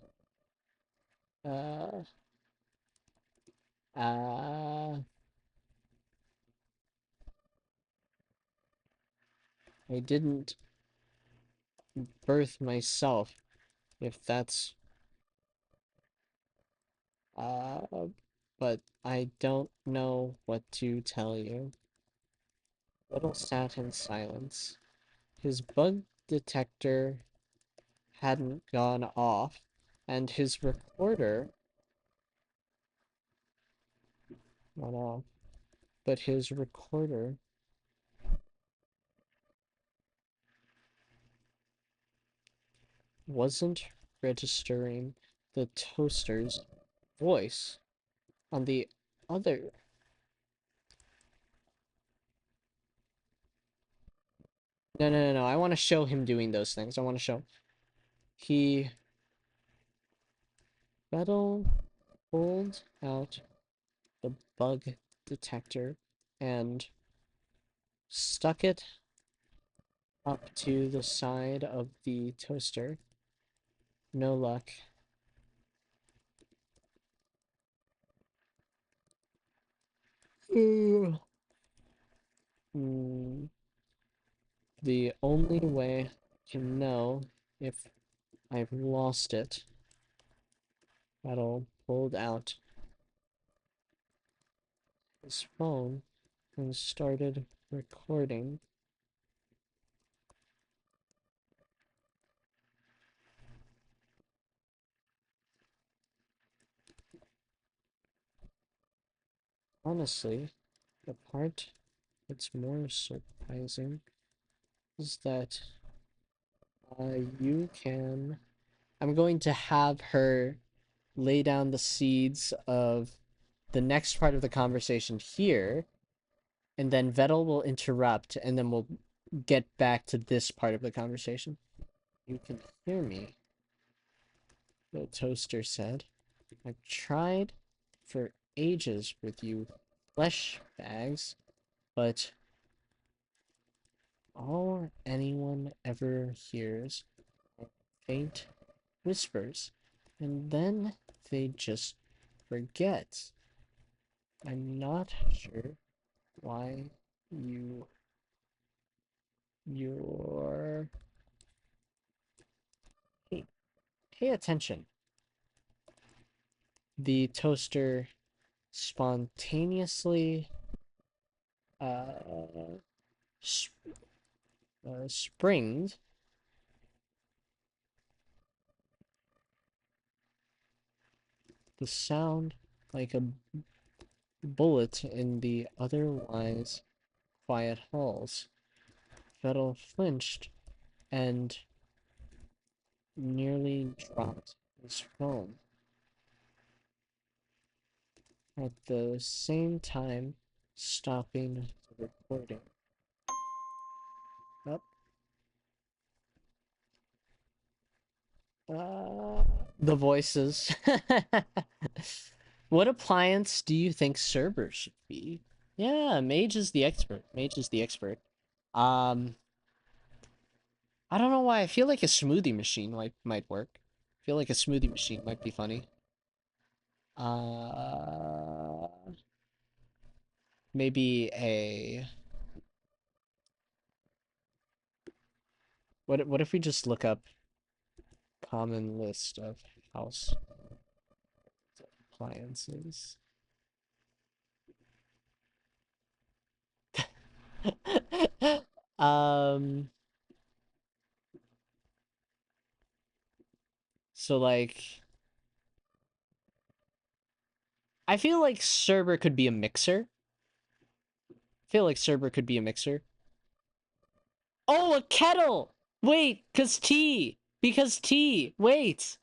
uh, uh, I didn't birth myself, if that's, uh, but I don't know what to tell you. Little sat in silence. His bug detector hadn't gone off, and his recorder went off, but his recorder wasn't registering the toaster's voice on the other. No. I want to show him doing those things. I want to show. He Vettel pulled out the bug detector and stuck it up to the side of the toaster. No luck. Mm, the only way to know if I've lost it, Vettel pulled out his phone and started recording. Honestly, the part that's more surprising is that you can. I'm going to have her lay down the seeds of the next part of the conversation here, and then Vettel will interrupt, and then we'll get back to this part of the conversation. You can hear me, the toaster said. I've tried for ages with you flesh bags, but all anyone ever hears are faint whispers, and then they just forget. I'm not sure why you're... Hey, pay attention. The toaster spontaneously uh, sp springed the sound like a bullet in the otherwise quiet halls. Vettel flinched and nearly dropped his phone. At the same time, stopping the recording. Up. The voices. What appliance do you think Cerber should be? Yeah, Mage is the expert. Mage is the expert. Um, I don't know why. I feel like a smoothie machine might work. I feel like a smoothie machine might be funny. Uh, maybe a. What if we just look up common list of house appliances? um. So like, I feel like Cerber could be a mixer. I feel like Cerber could be a mixer. Oh, a kettle! Wait, cause tea. Because tea. Wait.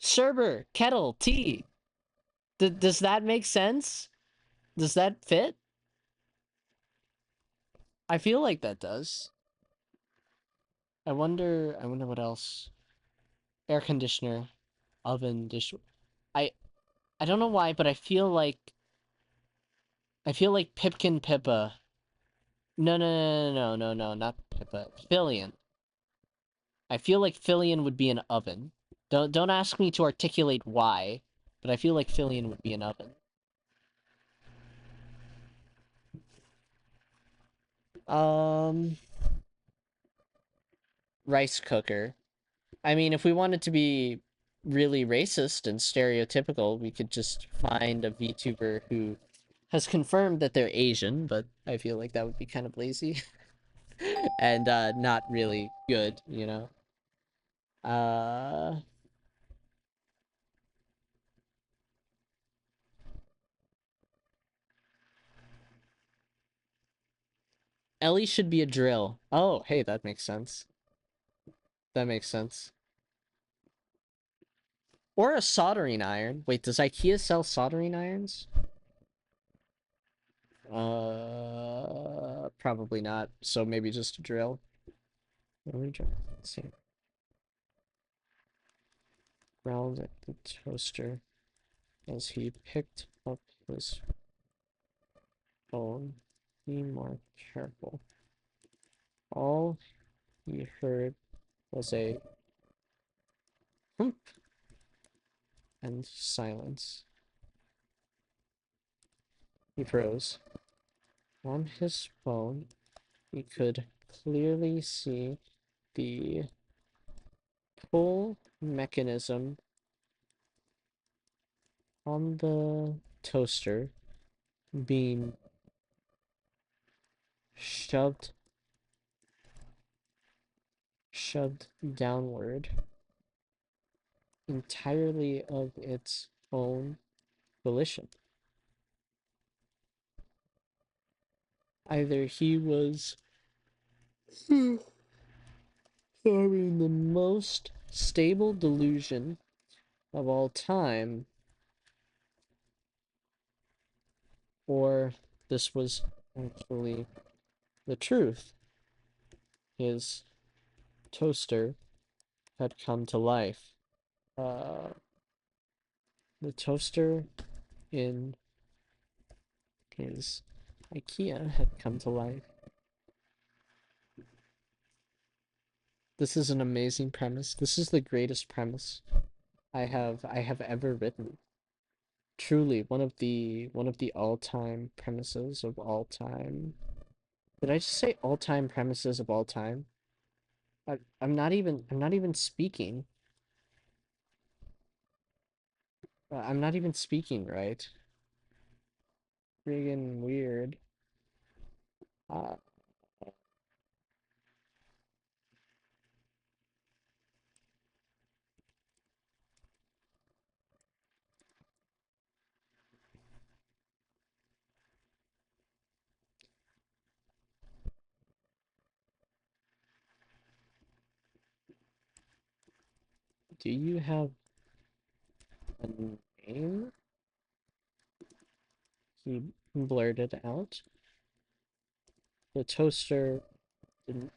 Cerber, kettle, tea. Does that make sense? Does that fit? I feel like that does. I wonder what else. Air conditioner, oven, dish. I I don't know why, but I feel like Pipkin Pippa. No, not Pippa. Fillion. I feel like Fillion would be an oven. Don't ask me to articulate why, but I feel like Fillion would be an oven. Um, rice cooker. I mean, if we wanted to be really racist and stereotypical, we could just find a VTuber who has confirmed that they're Asian, but I feel like that would be kind of lazy and not really good, you know. Uh, Ellie should be a drill. Oh, hey, that makes sense. That makes sense. Or a soldering iron. Wait, does IKEA sell soldering irons? Probably not. So maybe just a drill. Let me try. Let's see. Growled at the toaster as he picked up his phone. Be more careful. All he heard was a hump and silence. He froze. On his phone, he could clearly see the pull mechanism on the toaster being shoved downward entirely of its own volition. Either he was having the most stable delusion of all time, or this was actually the truth. His toaster had come to life. Uh, the toaster in his IKEA had come to life. This is an amazing premise. This is the greatest premise I have ever written. Truly one of the all-time premises of all time. Did I just say all-time premises of all time? I'm not even speaking. I'm not even speaking right. Friggin' weird. Uh, Do you have a name? He blurted out. The toaster didn't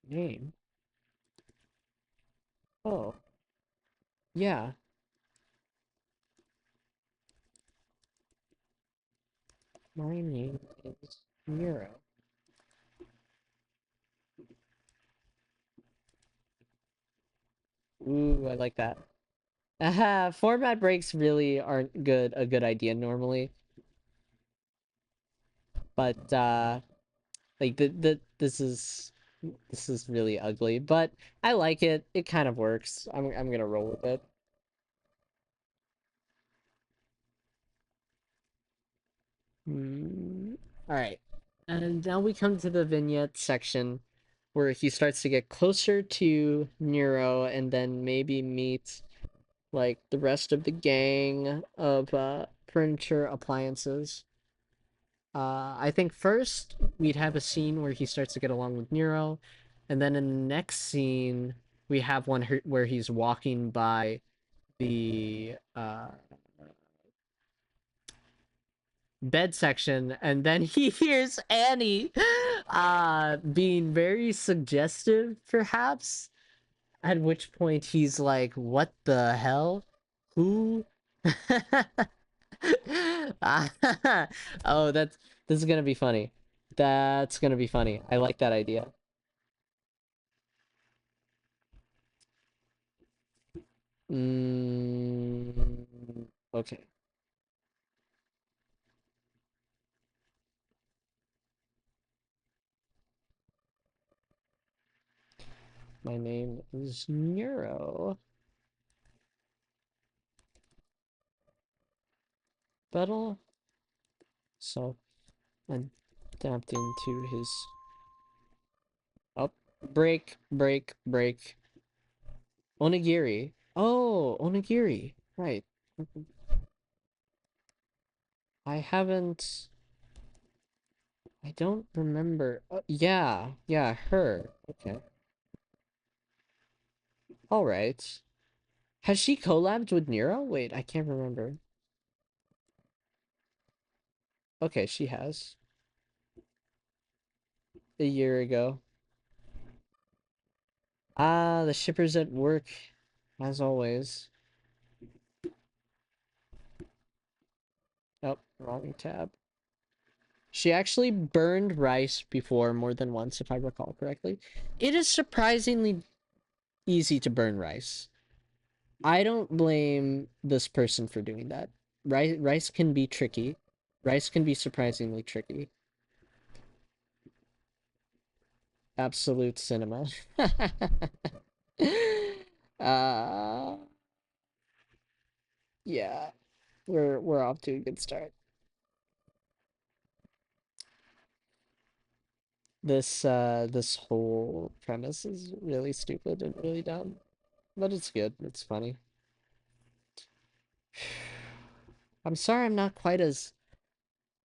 name. Oh, yeah. My name is Nero. Ooh, I like that. Aha, format breaks really aren't a good idea normally, but like this is really ugly, but I like it. It kind of works. I'm gonna roll with it. All right, and now we come to the vignette section where he starts to get closer to Nero and then maybe meet like the rest of the gang of furniture appliances. I think first we'd have a scene where he starts to get along with Nero, and then in the next scene we have one where he's walking by the bed section, and then he hears Annie being very suggestive, perhaps. At which point he's like, "What the hell? Who?" Oh, this is gonna be funny. That's gonna be funny. I like that idea. Mm, okay. My name is Neuro. Battle. So adapting to his oh break. Onigiri. Oh, onigiri. Right. I haven't. I don't remember. Yeah, her. Okay. All right. Has she collabed with Nero? Wait, I can't remember. Okay, she has. A year ago. Ah, the shipper's at work, as always. Oh, wrong tab. She actually burned rice before more than once, if I recall correctly. It is surprisingly easy to burn rice. I don't blame this person for doing that. Rice can be tricky. Rice can be surprisingly tricky. Absolute cinema. uh yeah, we're off to a good start. This whole premise is really stupid and really dumb, but it's good. It's funny. I'm sorry I'm not quite as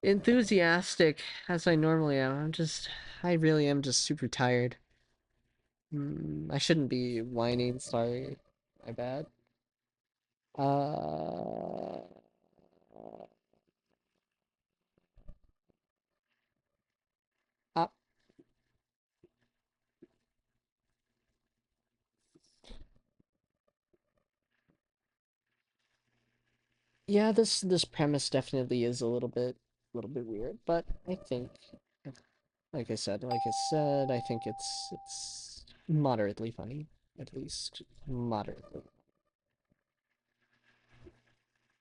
enthusiastic as I normally am. I really am just super tired. I shouldn't be whining. Sorry, my bad. Uh, uh yeah, this premise definitely is a little bit weird, but I think, like I said, I think it's moderately funny, at least moderately.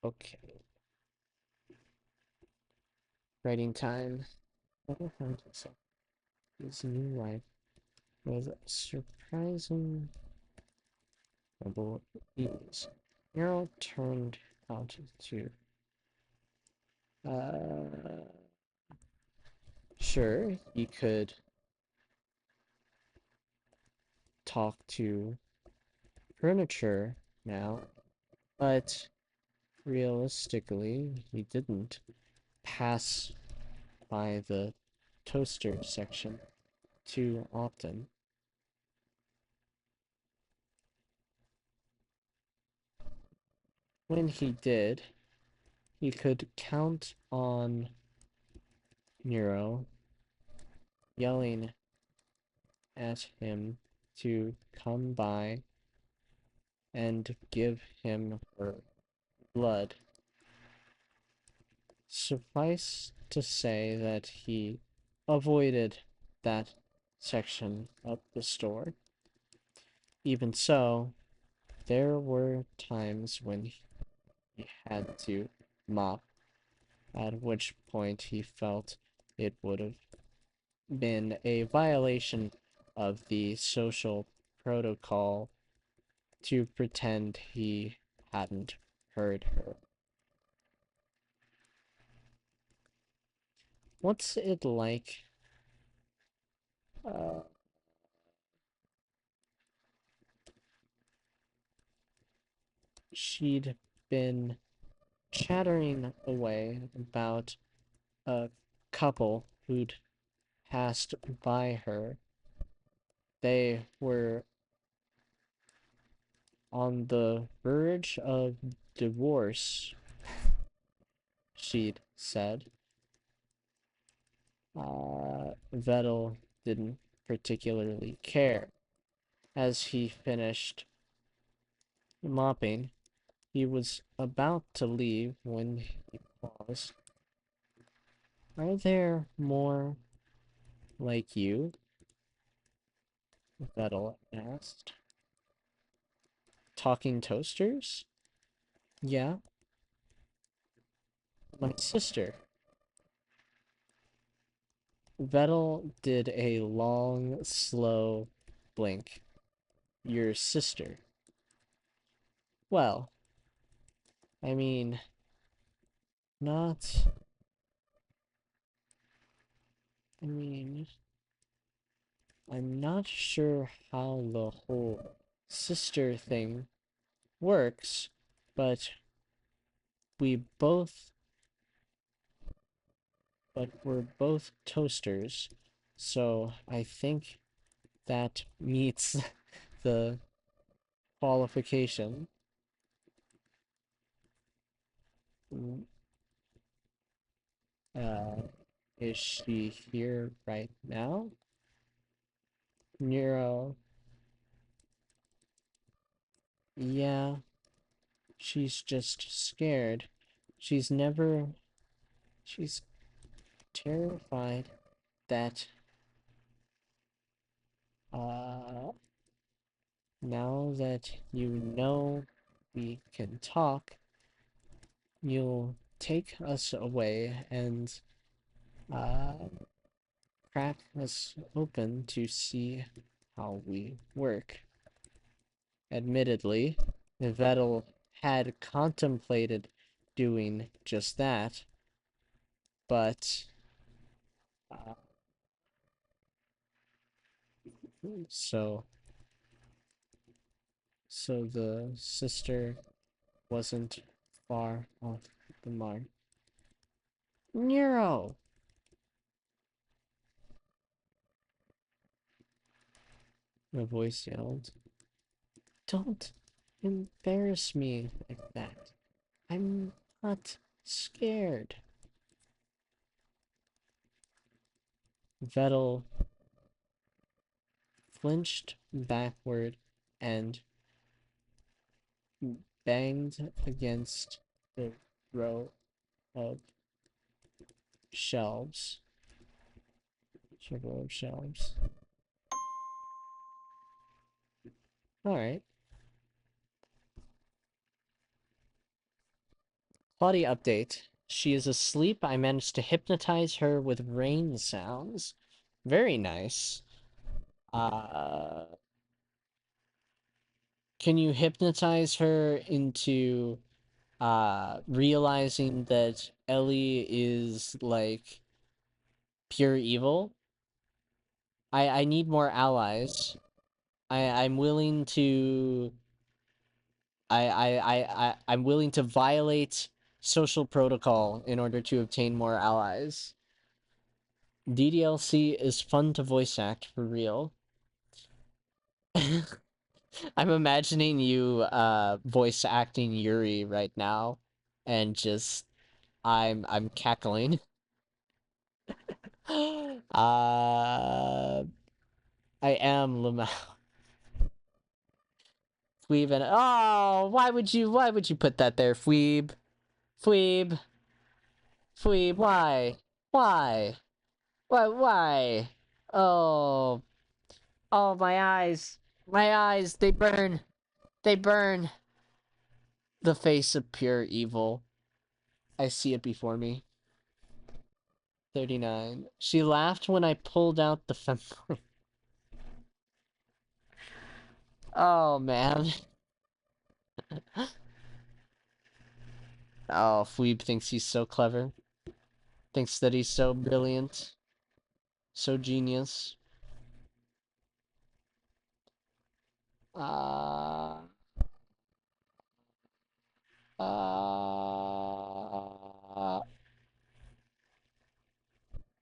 Okay, writing time. Never found himself. His new life was surprising double ease. Nero turned out to uh sure he could talk to furniture now, but realistically he didn't pass by the toaster section too often. when he did, he could count on Nero yelling at him to come by and give him her blood. Suffice to say that he avoided that section of the store. Even so, there were times when he had to mop, at which point he felt it would have been a violation of the social protocol to pretend he hadn't heard her. What's it like? Uh, she'd been chattering away about a couple who'd passed by her. They were on the verge of divorce, she'd said. Vettel didn't particularly care. As he finished mopping, he was about to leave when he paused. Are there more like you? Vettel asked. Talking toasters? Yeah, my sister. Vettel did a long, slow blink. Your sister. Well, I mean, not. I mean, I'm not sure how the whole sister thing works, but we both. But we're both toasters, so I think that meets the qualification. Uh, is she here right now? Nero. Yeah, she's just scared. She's never. She's terrified that, uh, now that you know we can talk, you'll take us away and, uh, crack us open to see how we work. Admittedly, Vettel had contemplated doing just that, but uh, so the sister wasn't far off the mark. Nero! A voice yelled. Don't embarrass me like that. I'm not scared. Vettel flinched backward and banged against the row of shelves. Row of shelves. Alright. Claudia update. She is asleep. I managed to hypnotize her with rain sounds. Very nice. Can you hypnotize her into realizing that Ellie is like pure evil? I need more allies. I'm willing to I'm willing to violate social protocol in order to obtain more allies. DDLC is fun to voice act for real. I'm imagining you voice acting Yuri right now, and just I'm cackling. I am Lamau. Fweeb and oh, why would you put that there, Fweeb? Fweeb, Fweeb, why, why? Oh, oh, my eyes, they burn. The face of pure evil. I see it before me. 39. She laughed when I pulled out the femboy. Oh, man. Oh, Fweeb thinks he's so clever. Thinks that he's so brilliant. So genius. Uh... Uh...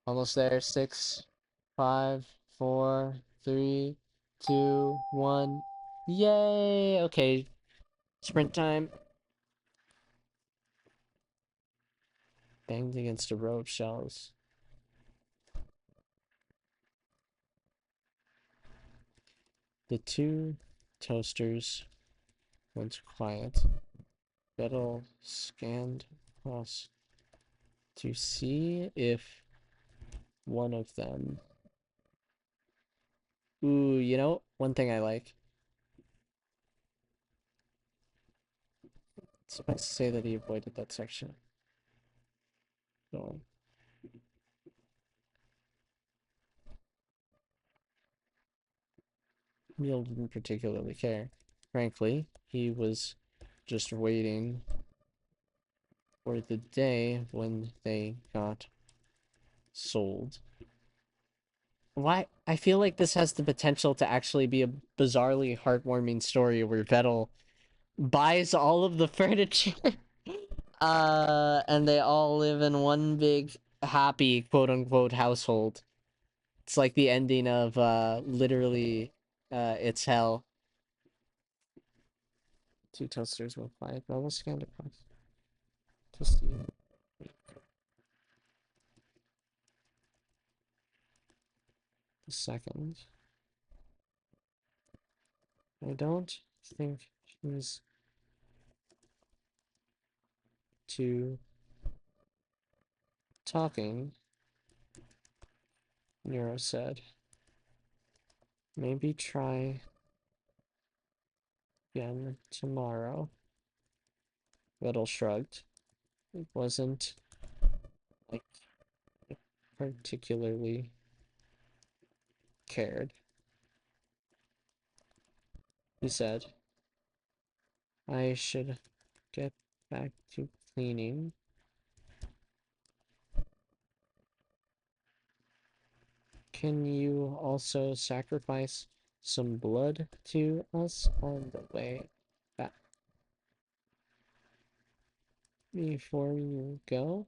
Almost there. 6, 5, 4, 3, 2, 1. Yay! Okay. Sprint time. Banged against a row of shells. The two toasters went quiet. Vettel scanned across to see if one of them. Ooh, you know, one thing I like. It's supposed to say that he avoided that section. So, Neil didn't particularly care. Frankly, he was just waiting for the day when they got sold. Why? I feel like this has the potential to actually be a bizarrely heartwarming story where Vettel buys all of the furniture and they all live in one big happy quote unquote household. It's like the ending of literally It's Hell. Two toasters will fly. Level scanned across to see the second. I don't think he's too talking, Nero said. Maybe try again tomorrow. Riddle shrugged. It wasn't like it particularly cared. He said, I should get back to cleaning. Can you also sacrifice some blood to us on the way back before you go?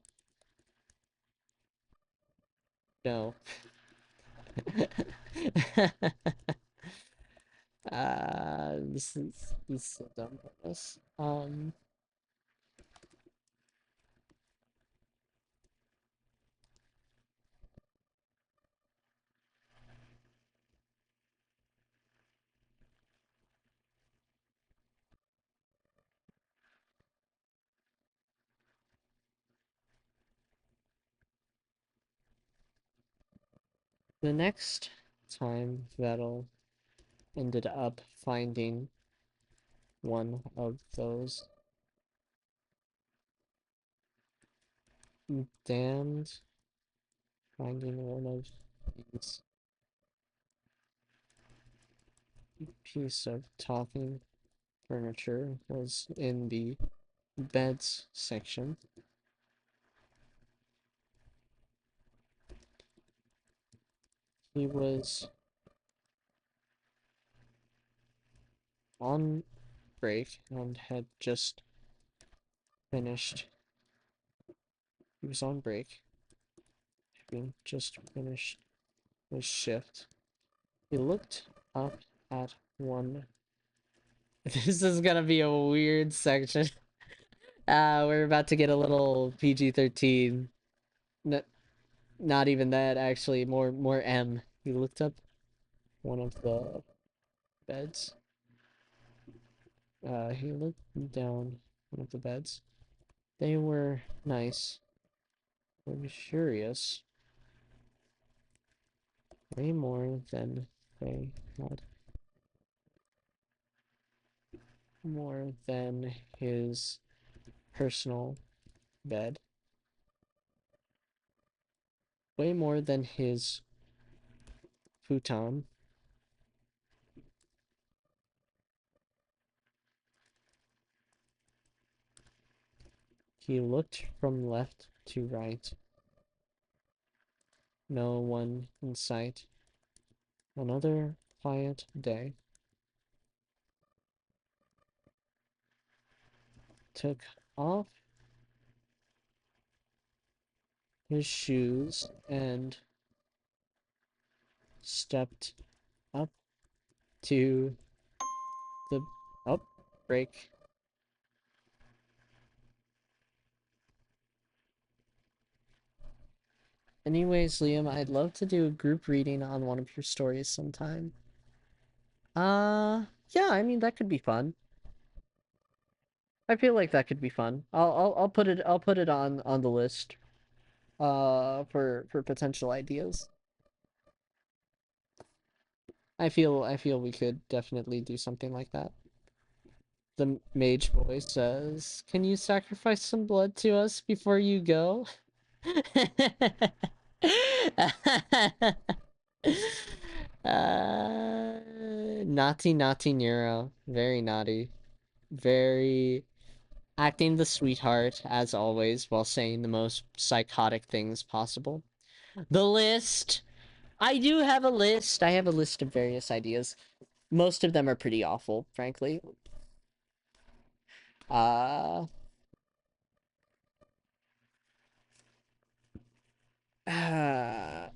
No. This is a dumb bonus. The next time Vettel ended up finding one of those damned finding one of these piece of talking furniture was in the beds section. He was on break and had just finished. He was on break, having just finished his shift. He looked up at one This is gonna be a weird section. We're about to get a little PG-13. N Not even that, actually. More M. He looked up one of the beds. He looked down one of the beds. They were nice, luxurious, way more than they had, more than his personal bed, way more than his futon. He looked from left to right. No one in sight. Another quiet day. Took off his shoes and stepped up to the break. Anyways, Liam, I'd love to do a group reading on one of your stories sometime. Yeah, I mean that could be fun. I feel like that could be fun. I'll put it on the list for potential ideas. I feel we could definitely do something like that. The mage boy says, "Can you sacrifice some blood to us before you go?" Naughty, naughty Nero. Very naughty. Very acting the sweetheart, as always, while saying the most psychotic things possible. The list! I do have a list. I have a list of various ideas. Most of them are pretty awful, frankly. Uh, uh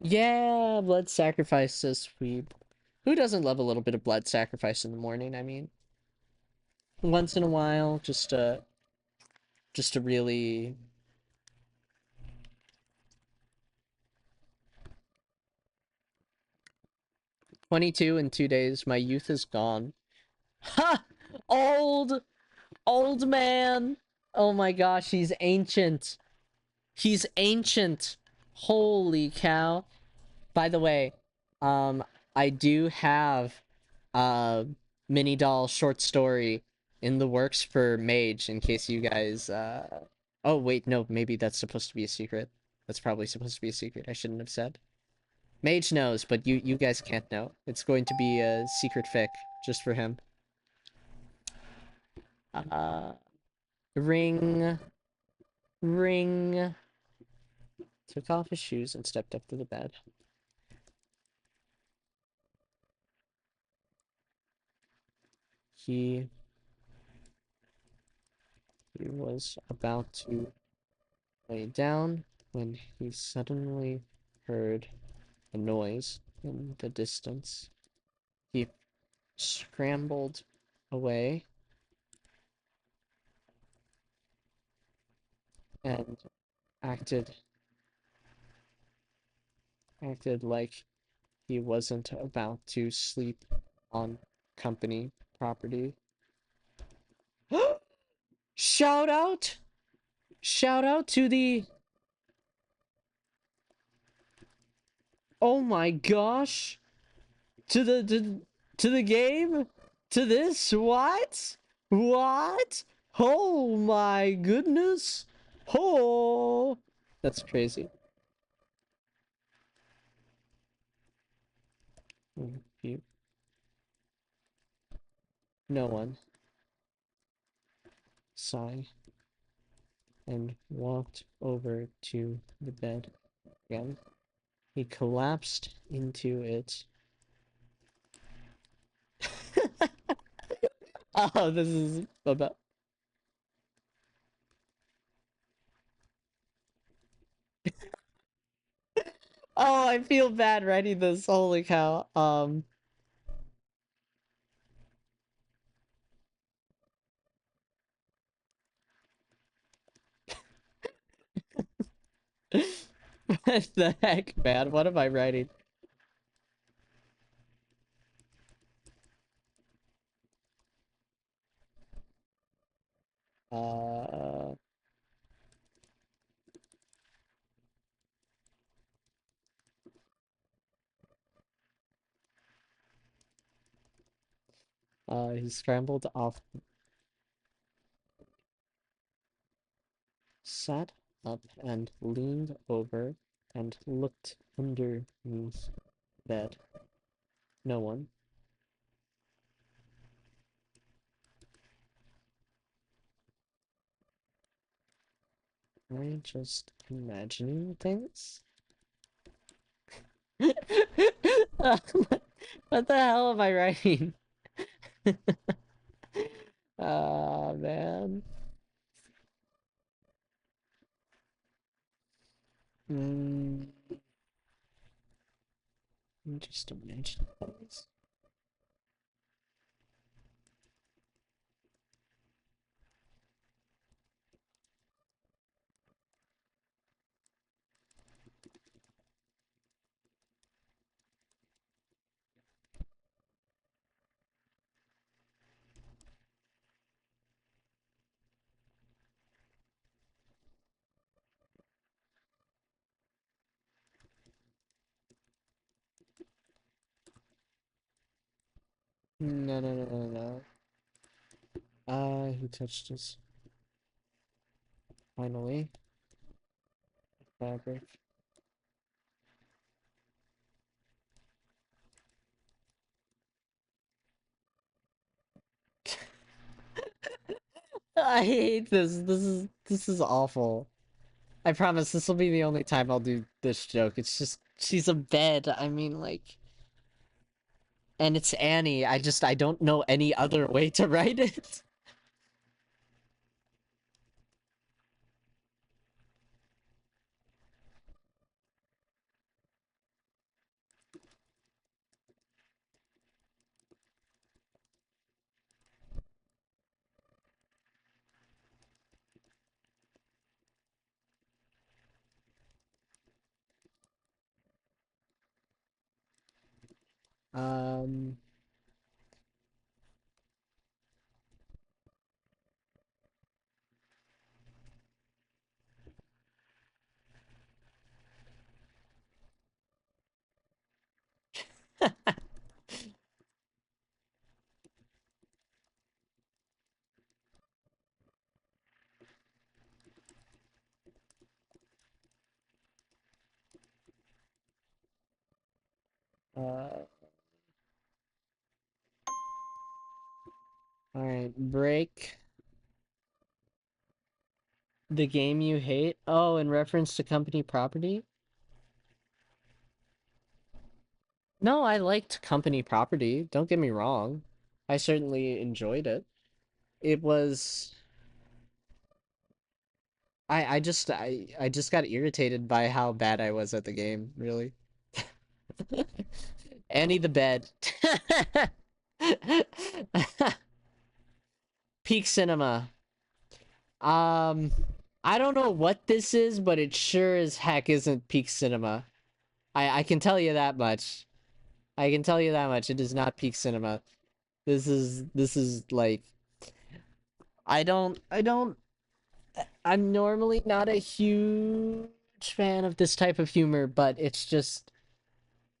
yeah, blood sacrifice is sweet. Who doesn't love a little bit of blood sacrifice in the morning? I mean, once in a while, just to really 22 in 2 days. My youth is gone. Ha! Old, old man. Oh my gosh, he's ancient. He's ancient. Holy cow. By the way, um, I do have a mini doll short story in the works for Mage in case you guys oh wait, no, maybe that's supposed to be a secret. That's probably supposed to be a secret. I shouldn't have said. Mage knows, but you guys can't know. It's going to be a secret fic just for him. Uh ring ring took off his shoes and stepped up to the bed. He he was about to lay down when he suddenly heard a noise in the distance. He scrambled away and acted acted like he wasn't about to sleep on company property. Shout out! Shout out to the... Oh my gosh! To to the game? To this? What? What? Oh my goodness! Oh! That's crazy. You, no one. Sigh. And walked over to the bed again. He collapsed into it. Oh, this is about... Oh, I feel bad writing this. Holy cow. What the heck, man? What am I writing? Uh, he scrambled off, sat up and leaned over and looked underneath bed. No one. Am I just imagining things? What the hell am I writing? Ah, man. Mm, just imagine things. No, no, no, no, no. Who touched us? Finally. Fabric. I hate this. This is awful. I promise this will be the only time I'll do this joke. It's just she's a bed. I mean, like, and it's Annie. I don't know any other way to write it. Um. All right. Break the game you hate. Oh, in reference to company property. No, I liked company property. Don't get me wrong. I certainly enjoyed it. It was I just got irritated by how bad I was at the game, really. Annie the bed. Peak cinema. Um I don't know what this is, but it sure as heck isn't peak cinema. I can tell you that much. I can tell you that much. It is not peak cinema. This is like I don't I'm normally not a huge fan of this type of humor, but it's just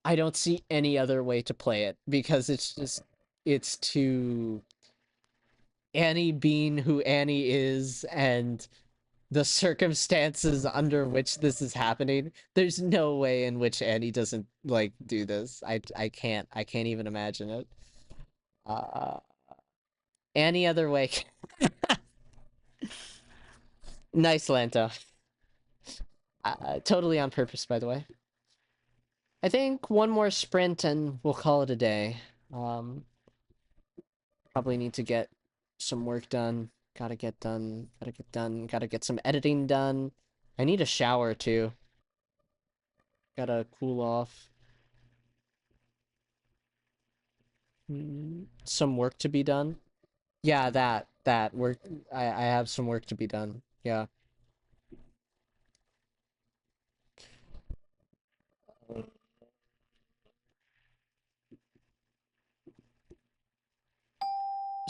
I don't see any other way to play it because it's too Annie being who Annie is and the circumstances under which this is happening. There's no way in which Annie doesn't like do this. I can't even imagine it. Uh any other way. Nice, Lanto. Totally on purpose, by the way. I think one more sprint and we'll call it a day. Um, Probably need to get some work done. Gotta get done. Gotta get done. Gotta get some editing done. I need a shower too. Gotta cool off. Some work to be done. Yeah, that work. I have some work to be done. Yeah.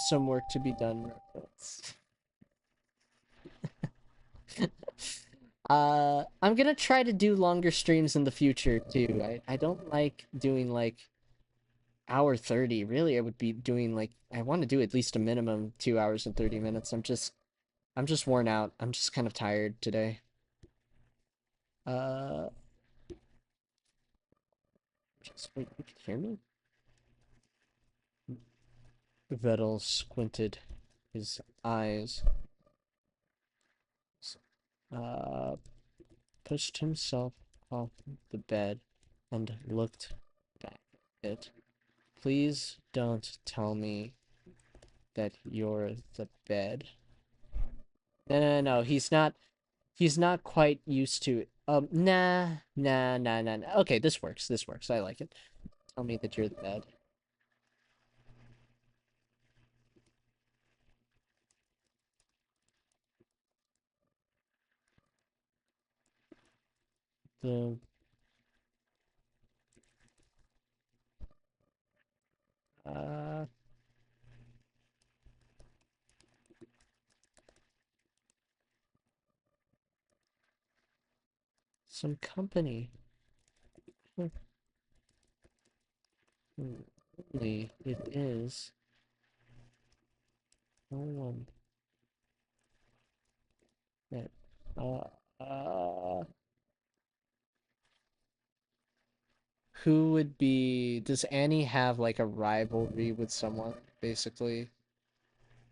some work to be done, reference. I'm gonna try to do longer streams in the future too. I don't like doing like hour 30. Really, I would be doing like I want to do at least a minimum 2 hours and 30 minutes. I'm just worn out. I'm just kind of tired today. Uh, just wait, you can hear me? Vettel squinted his eyes, uh, pushed himself off the bed, and looked back at it. Please don't tell me that you're the bed. No, no, no, he's not quite used to it. Nah. Okay, this works. This works. I like it. Tell me that you're the bed. The uh some company. Hmm, Only it is no one that who would be does Annie have like a rivalry with someone, basically,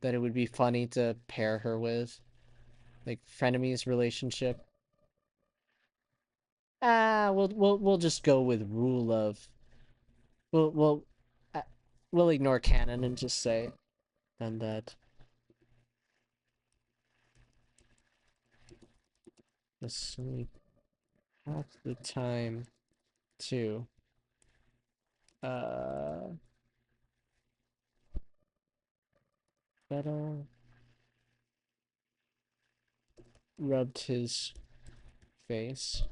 that it would be funny to pair her with? Like frenemies relationship? We'll just go with rule of we'll we'll uh, we'll ignore canon and just say then that asleep half the time too. Uh, Beto rubbed his face.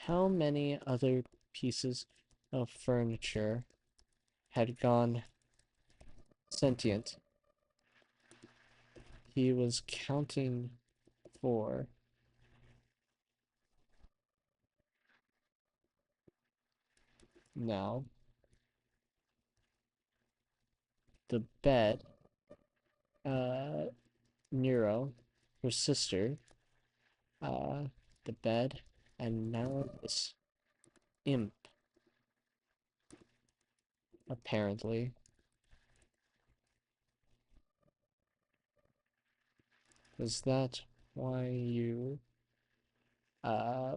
How many other pieces of furniture had gone sentient? He was counting for now. The bed, uh, Nero, her sister, uh, the bed, and now this imp, apparently. Is that why you, uh,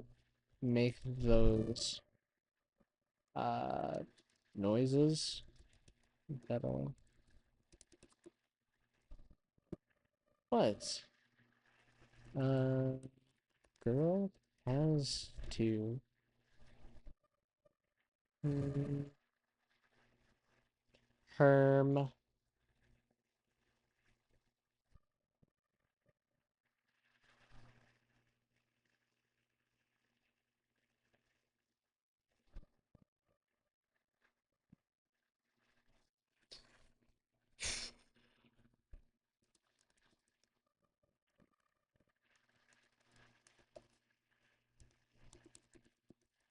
make those, uh, noises? That'll. What? Uh, girl has to. Hmm, Herm.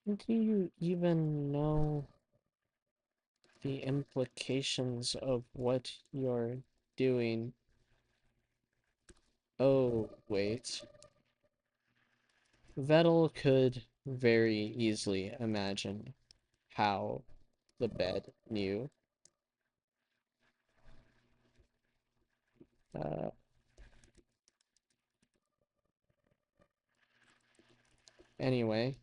Do you even know the implications of what you're doing? Oh, wait. Vettel could very easily imagine how the bed knew. Uh, anyway,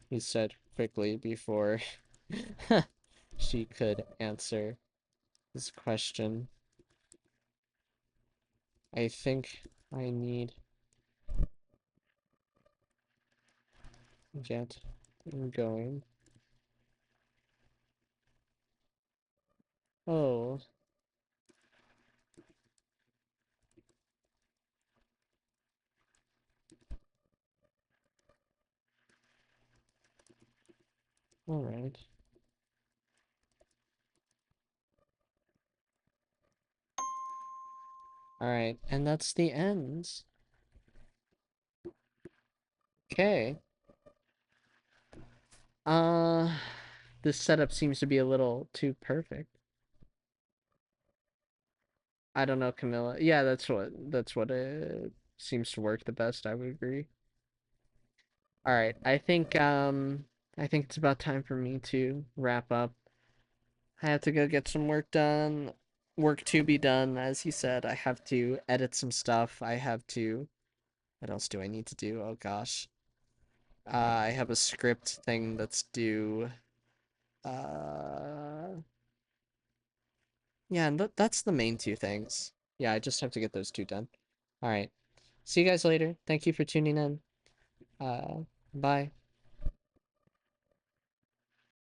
he said quickly before she could answer his question. I think I need get going. Oh, all right. Alright, and that's the end. Okay. Uh, this setup seems to be a little too perfect. I don't know, Camilla. Yeah, that's what it seems to work the best, I would agree. Alright, I think it's about time for me to wrap up. I have to go get some work done. Work to be done, as you said. I have to edit some stuff. I have to. What else do I need to do? Oh gosh. I have a script thing that's due. Uh, yeah, and that's the main two things. Yeah, I just have to get those two done. All right. See you guys later. Thank you for tuning in. Uh, bye.